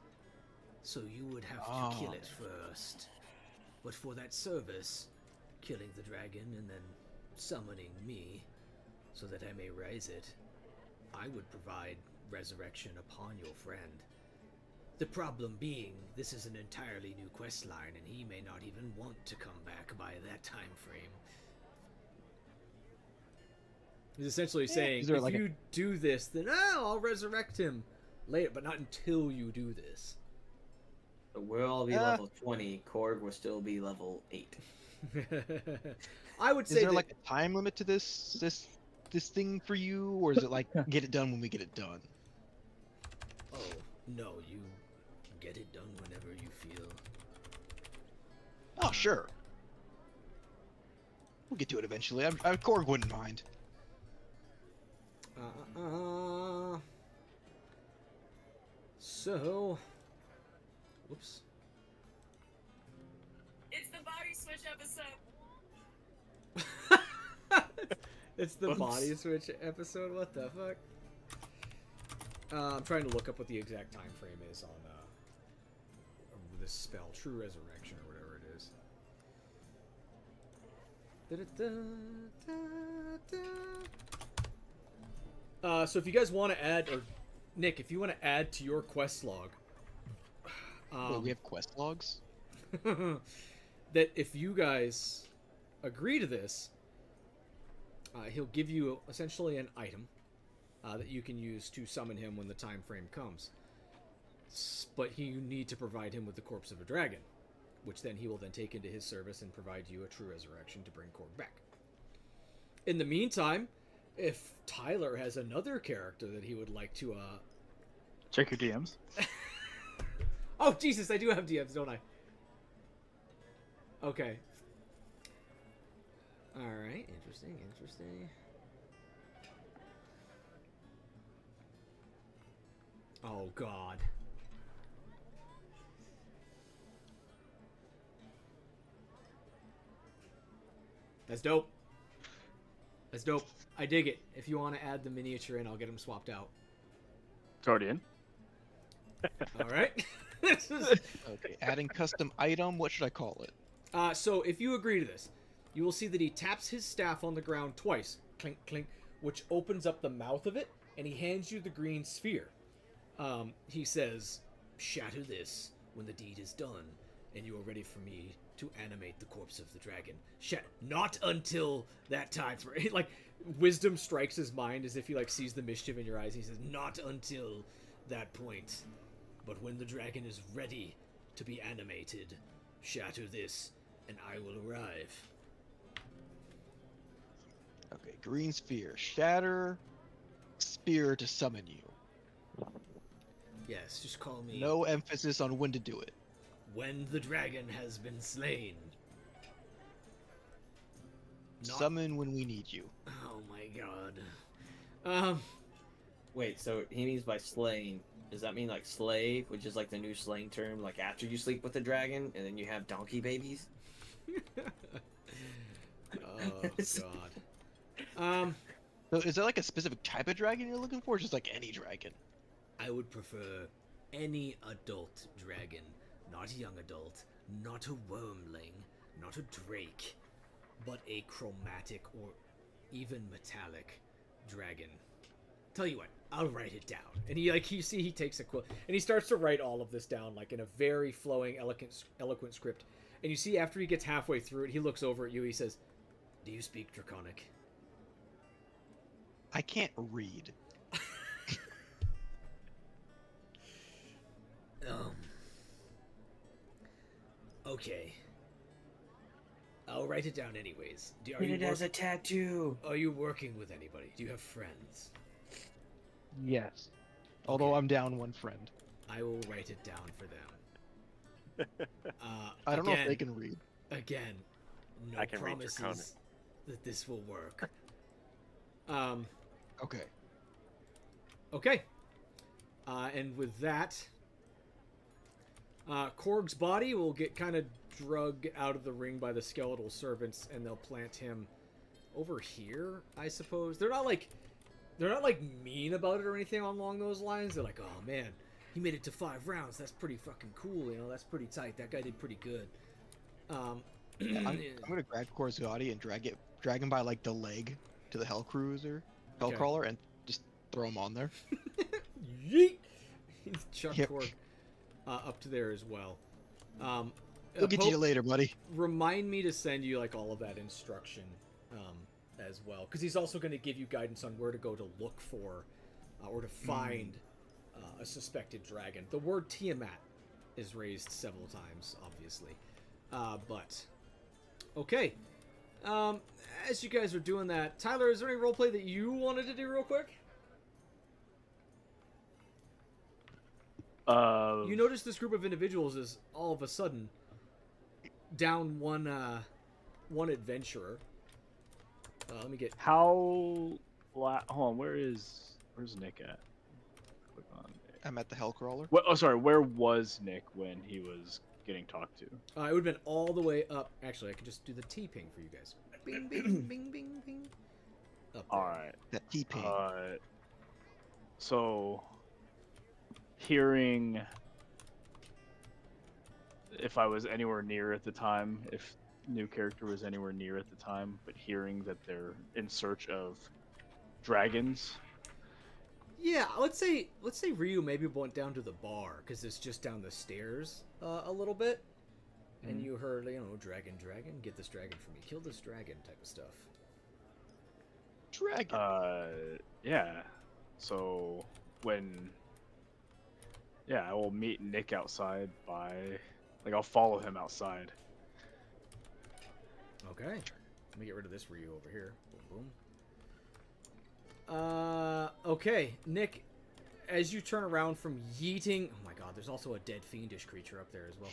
So you would have to kill it first. But for that service, killing the dragon and then summoning me so that I may raise it, I would provide resurrection upon your friend. The problem being, this is an entirely new quest line, and he may not even want to come back by that time frame. He's essentially saying, is there if like you do this, then I'll resurrect him later, but not until you do this. So we'll all be level 20. Korg will still be level 8. I would Is say there that, like a time limit to this thing for you, or is it like get it done when we get it done? oh, no, you get it done whenever you feel. Oh, sure. We'll get to it eventually. Korg wouldn't mind. So, whoops. It's the body switch episode. It's the Oops. body switch episode. What the fuck? I'm trying to look up what the exact time frame is on this spell, True Resurrection or whatever it is. So if you guys want to add, or Nick, if you want to add to your quest log, Wait, we have quest logs? that if you guys agree to this, he'll give you essentially an item that you can use to summon him when the time frame comes. But you need to provide him with the corpse of a dragon, which then he will then take into his service and provide you a true resurrection to bring Korg back. In the meantime, if Tyler has another character that he would like to Check your DMs. Oh, Jesus, I do have DMs, don't I? Okay. Alright, interesting. Oh, God. That's dope. I dig it. If you want to add the miniature in, I'll get him swapped out. It's already in. Alright? Okay, adding custom item. What should I call it? So if you agree to this, you will see that he taps his staff on the ground twice, clink, clink, which opens up the mouth of it, and he hands you the green sphere. He says, "Shatter this when the deed is done, and you are ready for me to animate the corpse of the dragon. Not until that time." For like, wisdom strikes his mind as if he like sees the mischief in your eyes. He says, "Not until that point, but when the dragon is ready to be animated, shatter this, and I will arrive." Okay, green sphere. Shatter spear to summon you. Yes, just call me No emphasis on when to do it. when the dragon has been slain. Not- Summon when we need you. Oh my god. Wait, so he means by slaying, does that mean like slave, which is like the new slang term, like after you sleep with the dragon and then you have donkey babies? Oh god. So is there like a specific type of dragon you're looking for, or just like any dragon? I would prefer any adult dragon, not a young adult, not a wormling, not a drake, but a chromatic or even metallic dragon. Tell you what, I'll write it down. And he you see he takes a quill and he starts to write all of this down like in a very flowing, eloquent script. And you see after he gets halfway through it, he looks over at you. He says, "Do you speak Draconic?" I can't read. Okay. I'll write it down anyways. Get it as a tattoo. Are you working with anybody? Do you have friends? Yes. Although I'm down one friend. I will write it down for them. I don't know if they can read. Again, no I can read promises Draconic. that this will work. Okay. Okay. And with that, Korg's body will get kind of drug out of the ring by the skeletal servants, and they'll plant him over here, I suppose. They're not like mean about it or anything along those lines. They're like, "Oh man, he made it to 5 rounds. That's pretty fucking cool. You know, that's pretty tight. That guy did pretty good." I'm gonna grab Korg's body and drag him by like the leg to the Okay. Hellcrawler, and just throw him on there. Yeet! Chuck Yep. Korg up to there as well. We'll get to you later, buddy. Remind me to send you like all of that instruction as well, because he's also going to give you guidance on where to go to look for or to find a suspected dragon. The word Tiamat is raised several times, obviously. But, okay. As you guys are doing that, Tyler, is there any roleplay that you wanted to do real quick? You notice this group of individuals is all of a sudden down one adventurer. Let me get... Hold on, where's Nick at? Click on Nick. I'm at the Hellcrawler. Where was Nick when he was getting talked to? It would have been all the way up. Actually, I could just do the T-ping for you guys. Bing, bing, bing, bing, bing. Up there. Alright. That T-ping. So, hearing if I was anywhere near at the time, if new character was anywhere near at the time, but hearing that they're in search of dragons. Yeah, let's say Ryu maybe went down to the bar because it's just down the stairs a little bit, and you heard dragon, get this dragon for me, kill this dragon type of stuff. Dragon. Yeah. So I will meet Nick outside I'll follow him outside. Okay. Let me get rid of this Ryu over here. Boom, boom. Okay, Nick, as you turn around from yeeting... Oh my god, there's also a dead fiendish creature up there as well.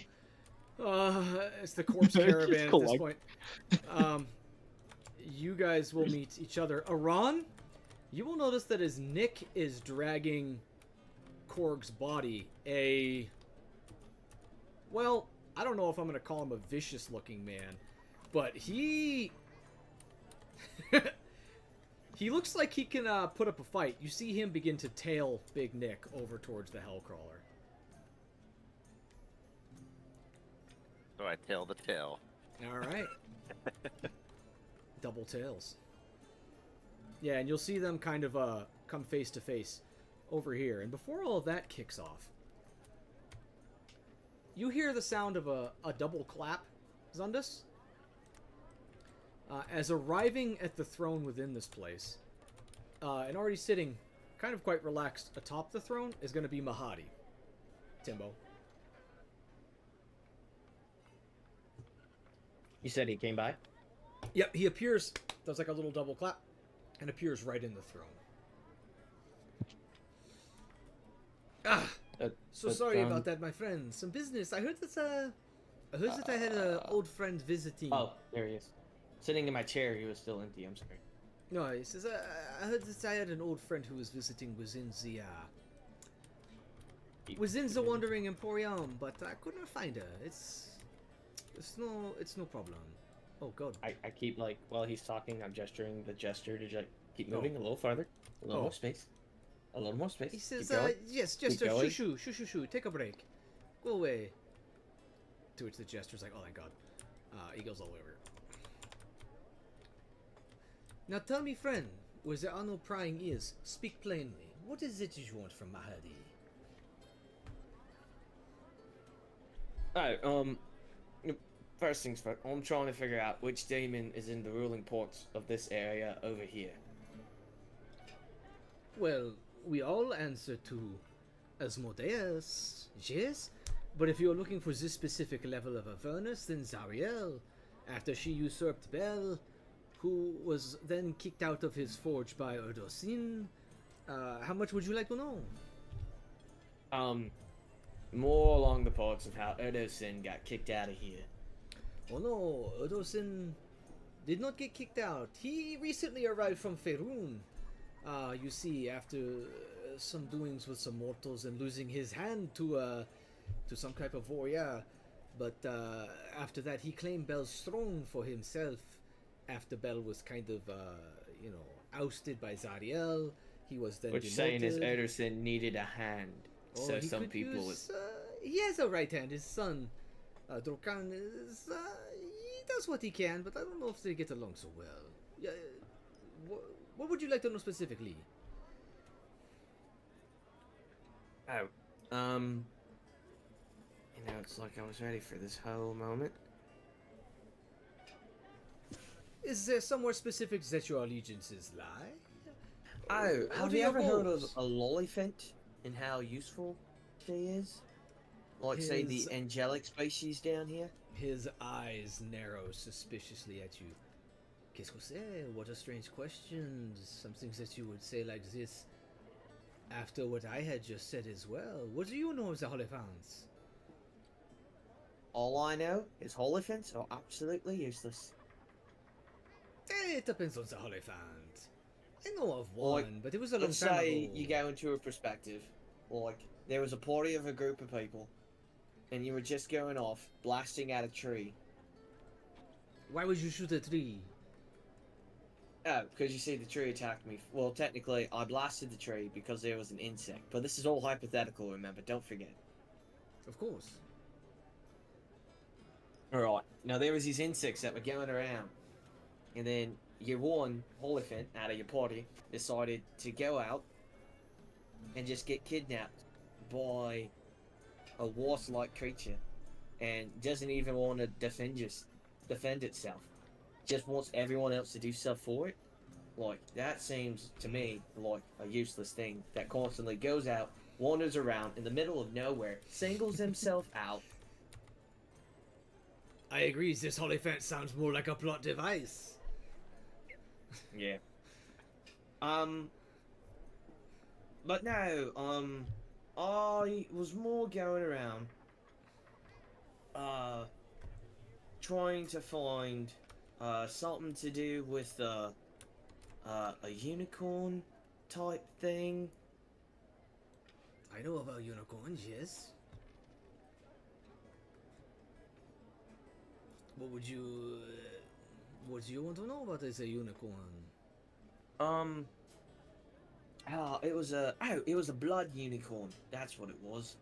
It's the corpse caravan at this point. You guys will meet each other. Aran, you will notice that as Nick is dragging Korg's body, well, I don't know if I'm going to call him a vicious-looking man, but he looks like he can put up a fight. You see him begin to tail Big Nick over towards the Hellcrawler. So I tail the tail. All right. Double tails. Yeah, and you'll see them kind of come face to face over here. And before all of that kicks off, you hear the sound of a double clap, Zundus. As arriving at the throne within this place, and already sitting kind of quite relaxed atop the throne, is going to be Mahadi. Timbo. You said he came by? Yep, he appears, does like a little double clap, and appears right in the throne. Sorry about that, my friend. Some business. I heard that I had an old friend visiting. Oh, there he is. Sitting in my chair, he was still empty. I'm sorry. No, he says, I heard that I had an old friend who was visiting within the Wandering Emporium, but I couldn't find her. It's no problem. Oh god. I keep while he's talking, I'm gesturing the gesture to keep moving a little farther, a little more space, a little more space. He says, Keep going. yes, Keep jester, going. shoo, take a break, go away. To which the jester's like, oh thank god. He goes all the way over. Now tell me, friend, where there are no prying ears, speak plainly. What is it you want from Mahadi? Alright, first things first, I'm trying to figure out which demon is in the ruling ports of this area over here. Well, we all answer to Asmodeus, yes? But if you're looking for this specific level of Avernus, then Zariel, after she usurped Bel, who was then kicked out of his forge by Erdosin. How much would you like to know? More along the parts of how Erdosin got kicked out of here. Oh no, Erdosin did not get kicked out. He recently arrived from Faerun. You see, after some doings with some mortals and losing his hand to some type of warrior. But after that, he claimed Bel's throne for himself. After Bel was kind of, ousted by Zariel, he was then What you're saying is Erdosin needed a hand. So some people he has a right hand. His son, Drokan, he does what he can, but I don't know if they get along so well. Yeah, what would you like to know specifically? It's like I was ready for this whole moment. Is there somewhere specific that your allegiances lie? Oh, What have are you your ever heard of goals? a lollyfint and how useful she is? Like, say, the His- angelic species down here? His eyes narrow suspiciously at you. Qu'est-ce que c'est? What a strange question. Something that you would say like this after what I had just said as well. What do you know of the Hollyphants? All I know is holophants are absolutely useless. It depends on the Hollyphant. I know of Like, one, but it was a long Let's time say ago. you go into a perspective, like, there was a party of a group of people, and you were just going off, blasting at a tree. Why would you shoot a tree? Oh, because you see the tree attacked me. Well, technically, I blasted the tree because there was an insect. But this is all hypothetical, remember, don't forget. Of course. Alright, now there was these insects that were going around. And then your one Holophant out of your party decided to go out and just get kidnapped by a wasp-like creature. And doesn't even want to defend itself. Just wants everyone else to do stuff for it. Like, that seems to me like a useless thing that constantly goes out, wanders around in the middle of nowhere, singles himself out. I agree, this Hollyphant sounds more like a plot device. Yeah. But no, I was more going around, trying to find, something to do with, a unicorn type thing. I know about unicorns, yes. What would you... what do you want to know about this unicorn? It was a blood unicorn. That's what it was.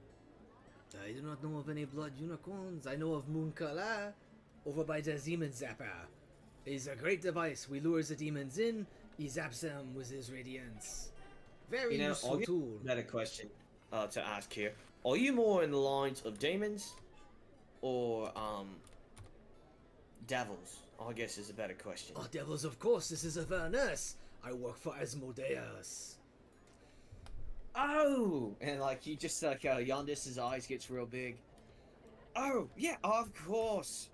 I do not know of any blood unicorns. I know of Moonkala, over by the Demon Zapper. It's a great device. We lure the demons in, he zaps them with his radiance. Very useful I'll get tool. a better question to ask here. Are you more in the lines of demons or devils? I guess is a better question. Oh, devils, of course. This is Avernus. I work for Asmodeus. Oh, and like you just like Yondis's eyes gets real big. Oh yeah, of course.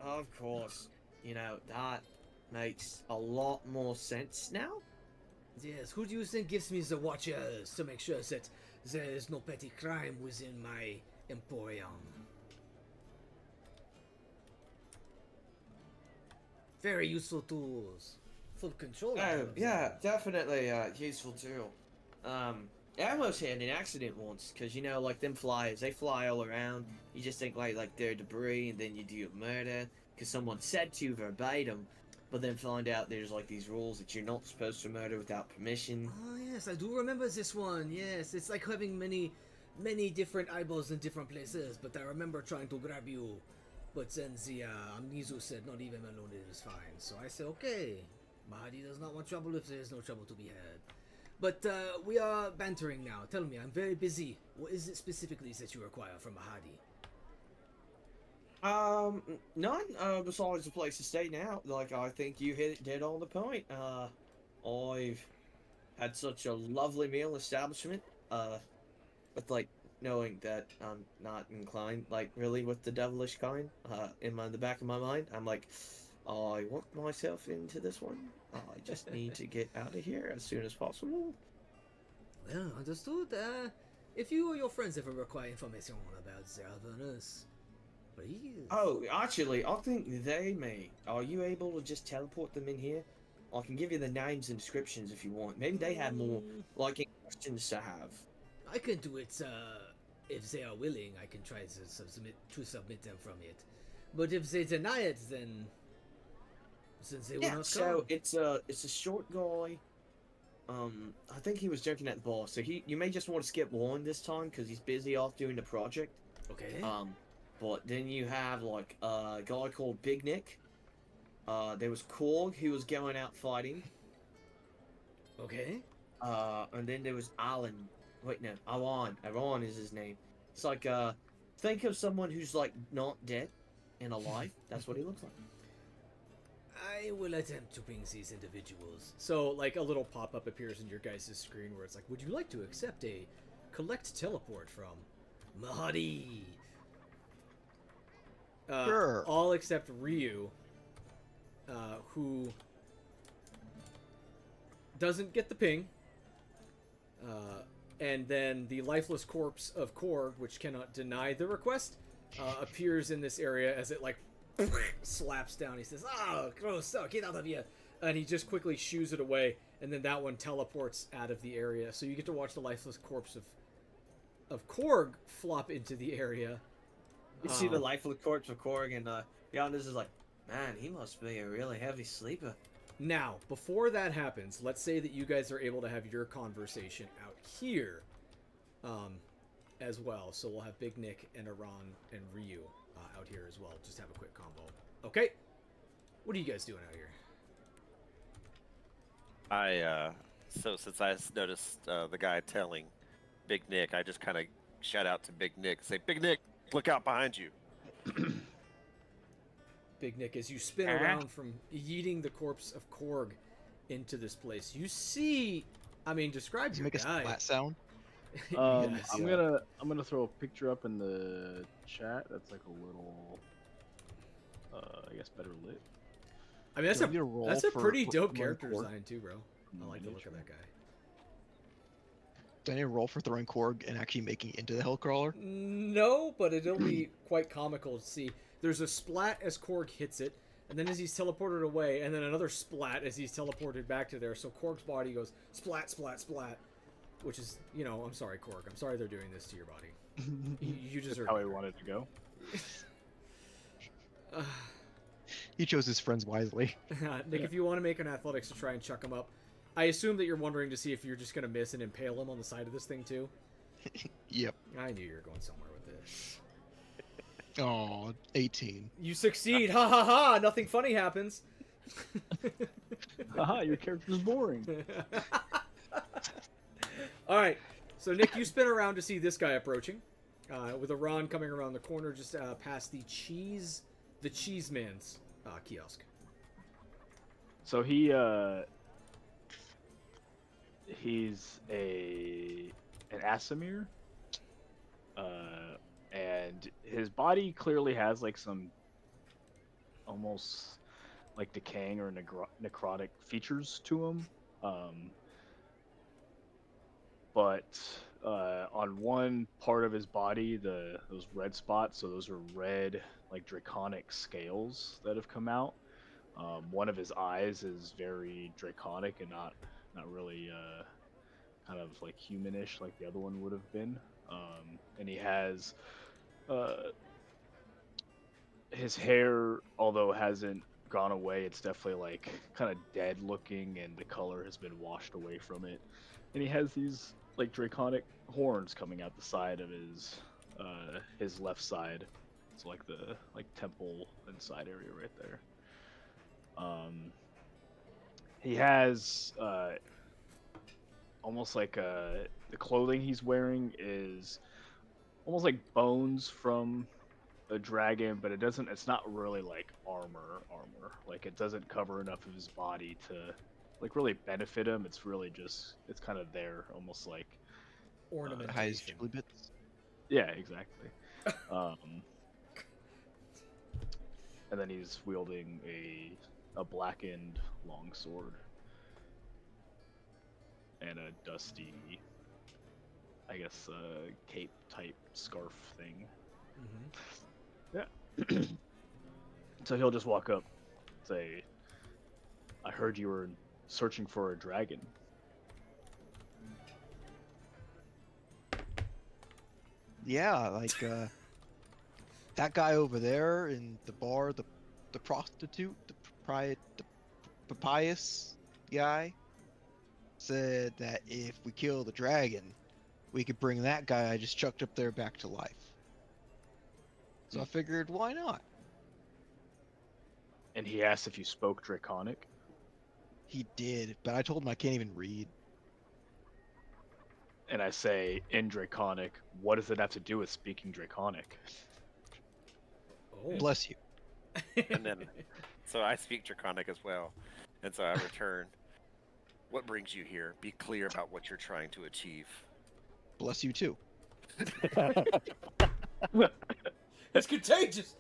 You know that makes a lot more sense now. Yes, who do you think gives me the watches to make sure that there is no petty crime within my emporium? Very useful tools. Full control. Oh yeah, definitely useful tool. I almost had an accident once because you know like them flyers, they fly all around. You just think like they're debris, and then you do a murder because someone said to verbatim, but then find out there's like these rules that you're not supposed to murder without permission. Oh yes, I do remember this one. Yes, it's like having many different eyeballs in different places. But I remember trying to grab you, but then the Amnesu said not even alone it is fine. So I said okay. Mahadi does not want trouble if there is no trouble to be had. But we are bantering now. Tell me, I'm very busy. What is it specifically that you require from Mahadi? None besides the place to stay now. Like I think you hit it dead on the point. I've had such a lovely meal establishment. With like knowing that I'm not inclined, like really with the devilish kind. In the back of my mind, I'm like, I worked myself into this one. I just need to get out of here as soon as possible. Well, understood. If you or your friends ever require information about the Avernus, please. Oh, actually, I think they may. Are you able to just teleport them in here? I can give you the names and descriptions if you want. Maybe they have more, like, questions to have. I can do it, if they are willing. I can try to submit them from it. But if they deny it, then since they will Yeah, not so come. it's a short guy. I think he was drinking at the bar, so you may just want to skip one this time because he's busy off doing the project. Okay. But then you have like a guy called Big Nick. There was Korg who was going out fighting. Okay. And then there was Alan. Wait, no, Alan. Alan is his name. It's like think of someone who's like not dead and alive. That's what he looks like. I will attempt to bring these individuals. So, like, a little pop-up appears in your guys' screen where it's like, would you like to accept a collect teleport from Mahadi? Sure. All except Ryu, who doesn't get the ping. And then the lifeless corpse of Korg, which cannot deny the request, appears in this area as it, like, slaps down. He says, "Oh, gross, oh, get out of here." And he just quickly shoos it away, and then that one teleports out of the area. So you get to watch the lifeless corpse of Korg flop into the area. You see the lifeless corpse of Korg, and Yanders is like, man, he must be a really heavy sleeper. Now, before that happens, let's say that you guys are able to have your conversation out here as well. So we'll have Big Nick and Aran and Ryu out here as well. Just have a quick combo. Okay? What are you guys doing out here? So since I noticed the guy telling Big Nick, I just kind of shout out to Big Nick, say, "Big Nick, look out behind you." Big Nick, as you spin around from yeeting the corpse of Korg into this place, you see, I mean, describe Does it your make a guy. splat sound? Yes. I'm gonna throw a picture up in the chat. That's like a little, I guess better lit. I mean, Do I need to roll that's a for pretty dope throwing character Korg? design too, bro. I like the look of that guy. Do I need to roll for throwing Korg and actually making it into the Hellcrawler? No, but it'll be quite comical to see. There's a splat as Korg hits it, and then as he's teleported away, and then another splat as he's teleported back to there. So Korg's body goes splat, splat, splat, which is, you know, I'm sorry, Korg. I'm sorry they're doing this to your body. You deserve How it. I wanted to go. He chose his friends wisely. Nick, if you want to make an athletics to try and chuck him up, I assume that you're wondering to see if you're just going to miss and impale him on the side of this thing too. Yep. I knew you were going somewhere with this. Oh, 18. You succeed! Ha ha ha! Nothing funny happens. Haha, your character's boring. All right, so Nick, you spin around to see this guy approaching, with Aran coming around the corner just past the cheese man's kiosk. So he's an Asimir, and his body clearly has like some almost like decaying or necrotic features to him. But on one part of his body, those red spots, so those are red like draconic scales that have come out. One of his eyes is very draconic and not really kind of like humanish like the other one would have been. And he has his hair, although hasn't gone away, it's definitely like kind of dead looking, and the color has been washed away from it. And he has these like draconic horns coming out the side of his left side. It's like the temple and side area right there. He has almost like the clothing he's wearing is almost like bones from a dragon, but it's not really like armor. Like it doesn't cover enough of his body to like really benefit him. It's really just, it's kind of there, almost like Ornamentation. High chili bits. yeah, exactly. And then he's wielding a blackened longsword and a dusty, I guess, cape type scarf thing. Mm-hmm. Yeah. So he'll just walk up, say, "I heard you were searching for a dragon." Yeah, like that guy over there in the bar, the prostitute, the papayas guy, said that if we kill the dragon, we could bring that guy I just chucked up there back to life. So I figured, why not? And he asked if you spoke Draconic. He did, but I told him I can't even read. And I say, in Draconic, what does it have to do with speaking Draconic? Oh. Bless you. And then So I speak Draconic as well, and so I return. What brings you here? Be clear about what you're trying to achieve. Bless you too. It's contagious.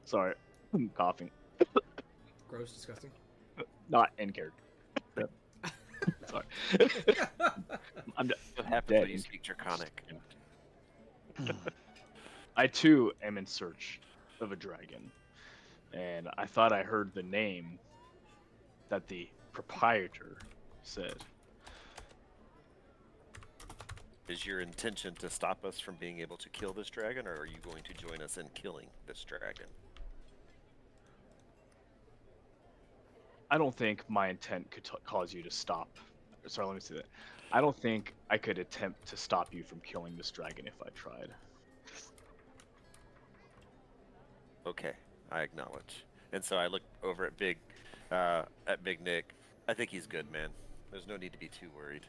Sorry, I'm coughing. Gross, disgusting. Not in character. Sorry. I'm What happens dead when you in speak Draconic? I too am in search of a dragon, and I thought I heard the name that the proprietor said. Is your intention to stop us from being able to kill this dragon, or are you going to join us in killing this dragon? I don't think my intent could cause you to stop. Sorry, let me say that. I don't think I could attempt to stop you from killing this dragon if I tried. Okay, I acknowledge. And so I look over at Big Nick. I think he's good, man. There's no need to be too worried.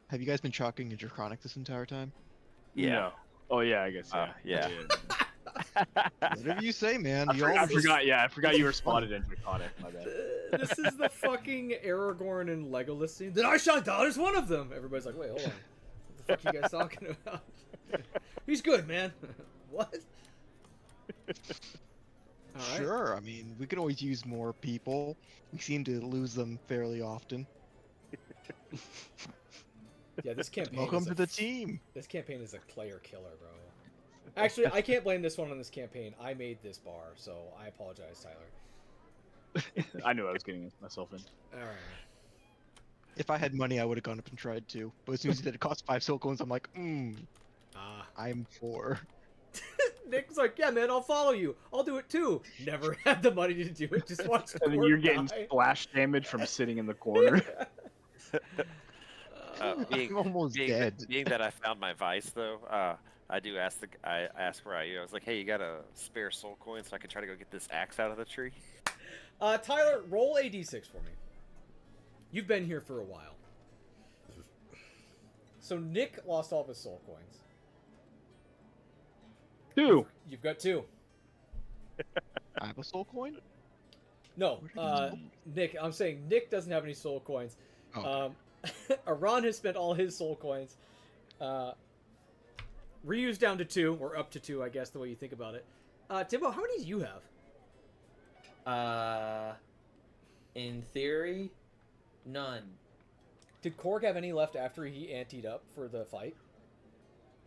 Have you guys been chalking a Draconic this entire time? Yeah. No. Oh yeah, I guess. Yeah. Whatever you say, man. I, You for- I always- forgot. Yeah, I forgot you were spotted in Draconic. My bad. This is the fucking Aragorn and Legolas scene. Then I shot down as one of them. Everybody's like, wait, hold on. What the fuck are you guys talking about? He's good, man. What? All right. Sure. I mean, we could always use more people. We seem to lose them fairly often. Yeah, this campaign. Welcome is to a the team. This campaign is a player killer, bro. Actually, I can't blame this one on this campaign. I made this bar, so I apologize, Tyler. I knew I was getting myself in. All right. If I had money, I would have gone up and tried to. But as soon as he said it cost 5 silk coins, I'm like, I'm for. Nick's like, yeah, man, I'll follow you. I'll do it too. Never had the money to do it. Just watch the And then court you're getting die. splash damage from sitting in the corner. Being, I'm almost being, dead. being that I found my vice, though, I do ask I asked Ryu. I was like, hey, you got a spare soul coin so I can try to go get this axe out of the tree? Tyler, roll a d6 for me. You've been here for a while. So Nick lost all of his soul coins. 2. You've got 2. I have a soul coin? No, Where did Nick, I'm saying Nick doesn't have any soul coins. Oh, Aran has spent all his soul coins. Ryu's down to 2, or up to 2, I guess, the way you think about it. Timbo, how many do you have? In theory, none. Did Korg have any left after he anteed up for the fight?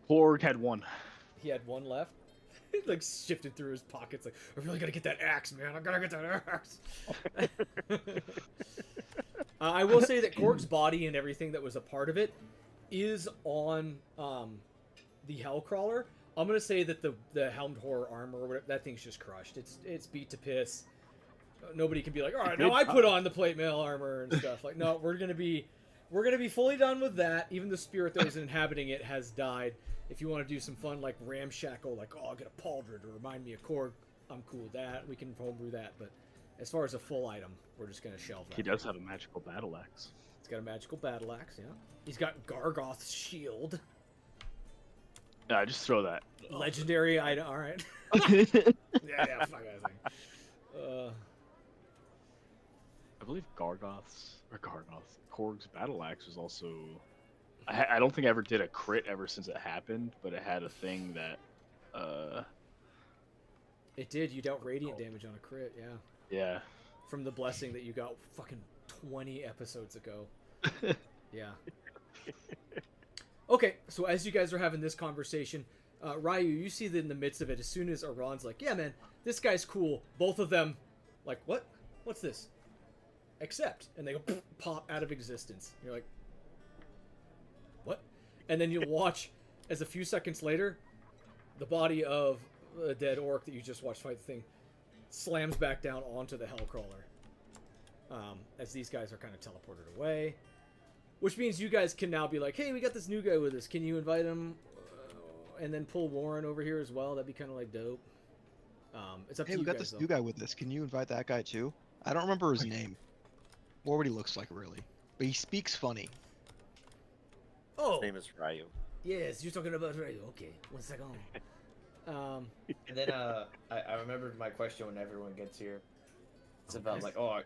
Porg had 1. He had 1 left. He like shifted through his pockets like, I really gotta get that axe, man. I gotta get that axe. I will say that Korg's body and everything that was a part of it is on the Hellcrawler. I'm gonna say that the Helmed Horror armor, or whatever, that thing's just crushed. It's beat to piss. Nobody can be like, all right, now I put on the plate mail armor and stuff. Like, no, we're gonna be fully done with that. Even the spirit that was inhabiting it has died. If you want to do some fun, like ramshackle, like, oh, I'll get a pauldron to remind me of Korg, I'm cool with that. We can homebrew that. But as far as a full item, we're just gonna shelve that. He does have a magical battle axe. He's got a magical battle axe. Yeah. He's got Gargoth's shield. Just throw that. Legendary item. All right. yeah, fuck that thing. I believe Korg's battle axe was also. I don't think I ever did a crit ever since it happened, but it had a thing that. It did. You dealt radiant damage on a crit. Yeah. Yeah. From the blessing that you got fucking 20 episodes ago. Yeah. Okay, so as you guys are having this conversation, Ryu, you see that in the midst of it, as soon as Aran's like, yeah, man, this guy's cool. Both of them, like, what? What's this? Accept. And they go, pop out of existence. You're like, what? And then you'll watch, as a few seconds later, the body of a dead orc that you just watched fight the thing slams back down onto the Hellcrawler. As these guys are kind of teleported away. Which means you guys can now be like, hey, we got this new guy with us. Can you invite him? And then pull Warren over here as well. That'd be kind of like dope. It's up to hey, you we got guys, this new guy with us. Can you invite that guy too? I don't remember his name. Or what he looks like, really. But he speaks funny. Oh, His name is Ryu. Yes, you're talking about Ryu. Okay, 1 second. And then I remembered my question when everyone gets here. It's about like, oh,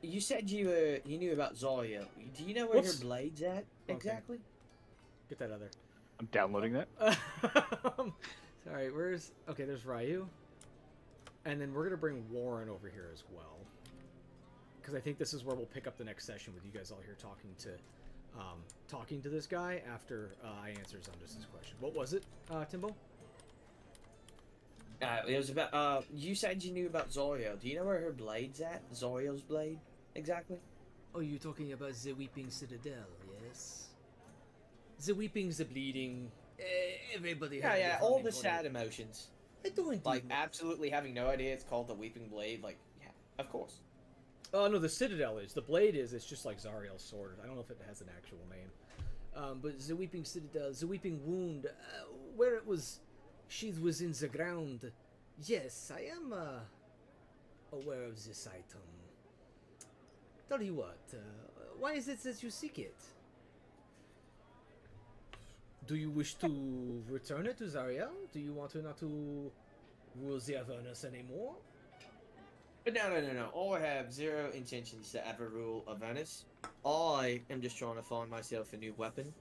you said you knew about Zarya. Do you know where Whoops. her blade's at exactly? Get that other. I'm downloading that. Sorry, okay, there's Ryu. And then we're going to bring Warren over here as well. Because I think this is where we'll pick up the next session with you guys all here talking to this guy after I answer Zundus's question. What was it, Timbo? It was about, you said you knew about Zarya. Do you know where her blade's at? Zarya's blade, exactly? Oh, you're talking about the Weeping Citadel, yes? The weeping, the bleeding, everybody has Yeah, their all name the for sad it. emotions. I don't Like, think... absolutely having no idea it's called the Weeping Blade, like, yeah, of course. Oh, no, the Citadel is. The blade is, it's just like Zariel's sword. I don't know if it has an actual name. But the Weeping Citadel, the Weeping Wound, where it was... Sheath was in the ground. Yes, I am aware of this item. Tell you what, why is it that you seek it? Do you wish to return it to Zariel? Do you want her not to rule the Avernus anymore? But no. I have zero intentions to ever rule Avernus. I am just trying to find myself a new weapon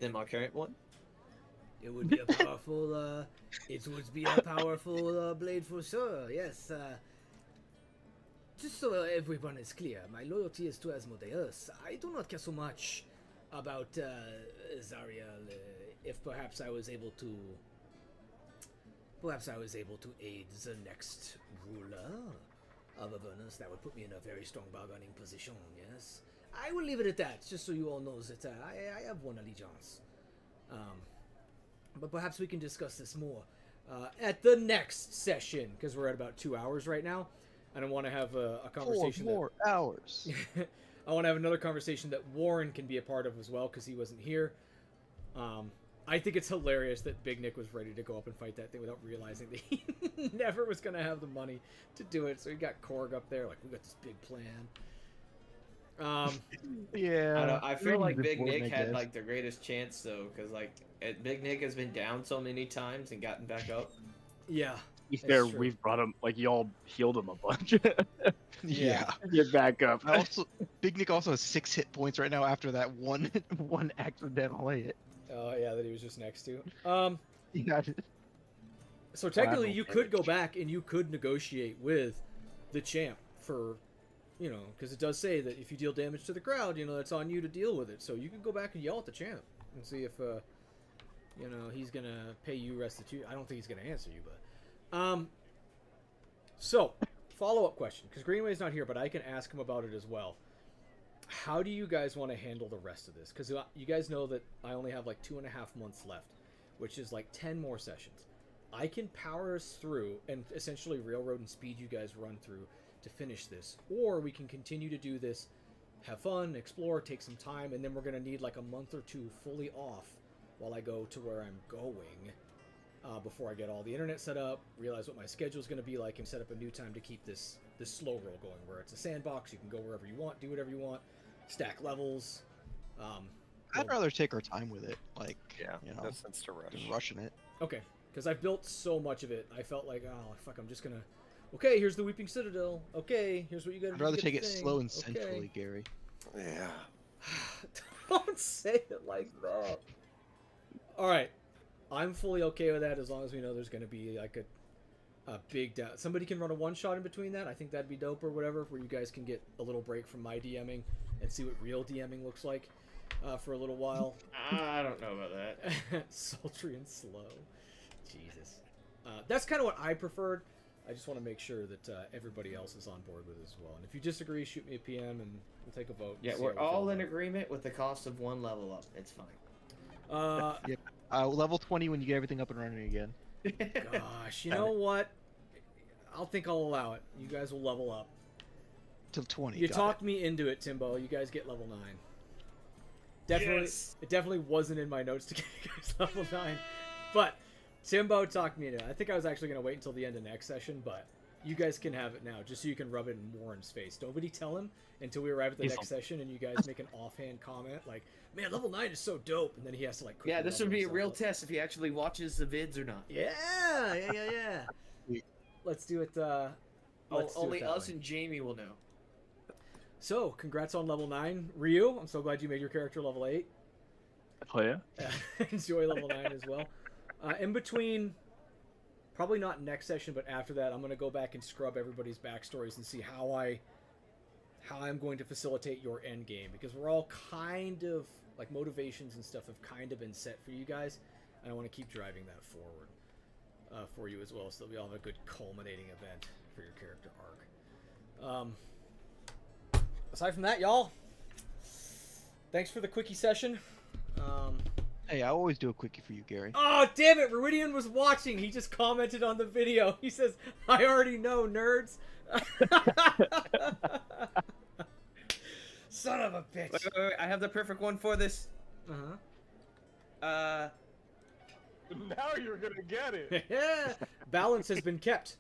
than my current one. It would be a powerful, blade for sure, yes. Just so everyone is clear, my loyalty is to Asmodeus. I do not care so much about, Zariel, if perhaps I was able to aid the next ruler of Avernus. That would put me in a very strong bargaining position, yes. I will leave it at that, just so you all know that I have one allegiance. But perhaps we can discuss this more at the next session, because we're at about 2 hours right now, and I want to have a conversation. 4 more hours. I want to have another conversation that Warren can be a part of as well, because he wasn't here. I think it's hilarious that Big Nick was ready to go up and fight that thing without realizing that he never was going to have the money to do it. So he got Korg up there, like, we got this big plan. Yeah. I feel like Big Nick had like the greatest chance though, because like Big Nick has been down so many times and gotten back up. Yeah. To be fair, true. we've brought him, like, y'all healed him a bunch. Yeah. Get back up. Big Nick also has 6 hit points right now after that one accidental hit. Oh yeah, that he was just next to. Yeah. So technically, you could go back and you could negotiate with the champ for, you know, because it does say that if you deal damage to the crowd, you know, it's on you to deal with it. So you can go back and yell at the champ and see if, you know, he's gonna pay you restitution. I don't think he's gonna answer you, but, so follow-up question, because Greenway's not here, but I can ask him about it as well. How do you guys want to handle the rest of this? Because you guys know that I only have like 2.5 months left, which is like 10 more sessions. I can power us through and essentially railroad and speed you guys run through to finish this, or we can continue to do this, have fun, explore, take some time, and then we're going to need like a month or two fully off while I go to where I'm going, before I get all the internet set up, realize what my schedule is going to be like, and set up a new time to keep this slow roll going, where it's a sandbox. You can go wherever you want, do whatever you want, stack levels. I'd rather take our time with it. Like, Yeah, you know, no sense to rush. just rushing it. Okay, because I've built so much of it, I felt like, oh fuck, I'm just gonna. Okay, here's the Weeping Citadel. Okay, here's what you gotta I'd do. rather to take get it the thing. slow and Okay. centrally, Gary. Yeah. Don't say it like that. All right, I'm fully okay with that as long as we know there's gonna be like a big down. Somebody can run a one shot in between that. I think that'd be dope, or whatever, where you guys can get a little break from my DMing and see what real DMing looks like for a little while. I don't know about that. Sultry and slow. Jesus. That's kind of what I preferred. I just want to make sure that everybody else is on board with it as well. And if you disagree, shoot me a PM and we'll take a vote. Yeah, See we're how we feel all in about agreement with the cost of 1 level up. It's fine. it. Level 20 when you get everything up and running again. Gosh, you know what? I'll allow it. You guys will level up. Till 20. You got talked me into it, Timbo. You guys get level 9. Definitely, Yes. It definitely wasn't in my notes to get you guys level 9, but Timbo talked me into it. I think I was actually going to wait until the end of next session, but you guys can have it now, just so you can rub it in Warren's face. Nobody tell him until we arrive at the He's next session, and you guys make an offhand comment like, "Man, level 9 is so dope," and then he has to like. Yeah, quickly this level would be a himself real up. test if he actually watches the vids or not. Yeah. Let's do it. Let's do Only it that us way. and Jamie will know. So, congrats on level 9, Ryu. I'm so glad you made your character level 8. Oh yeah. Enjoy level 9 as well. In between, probably not next session, but after that, I'm going to go back and scrub everybody's backstories and see how I'm going to facilitate your end game, because we're all kind of like motivations and stuff have kind of been set for you guys, and I want to keep driving that forward for you as well, so that we all have a good culminating event for your character arc. Aside from that, y'all, thanks for the quickie session. Hey, I always do a quickie for you, Gary. Oh, damn it! Ruidian was watching. He just commented on the video. He says, "I already know, nerds." Son of a bitch. Wait, I have the perfect one for this. Uh-huh. Now you're gonna get it. Balance has been kept.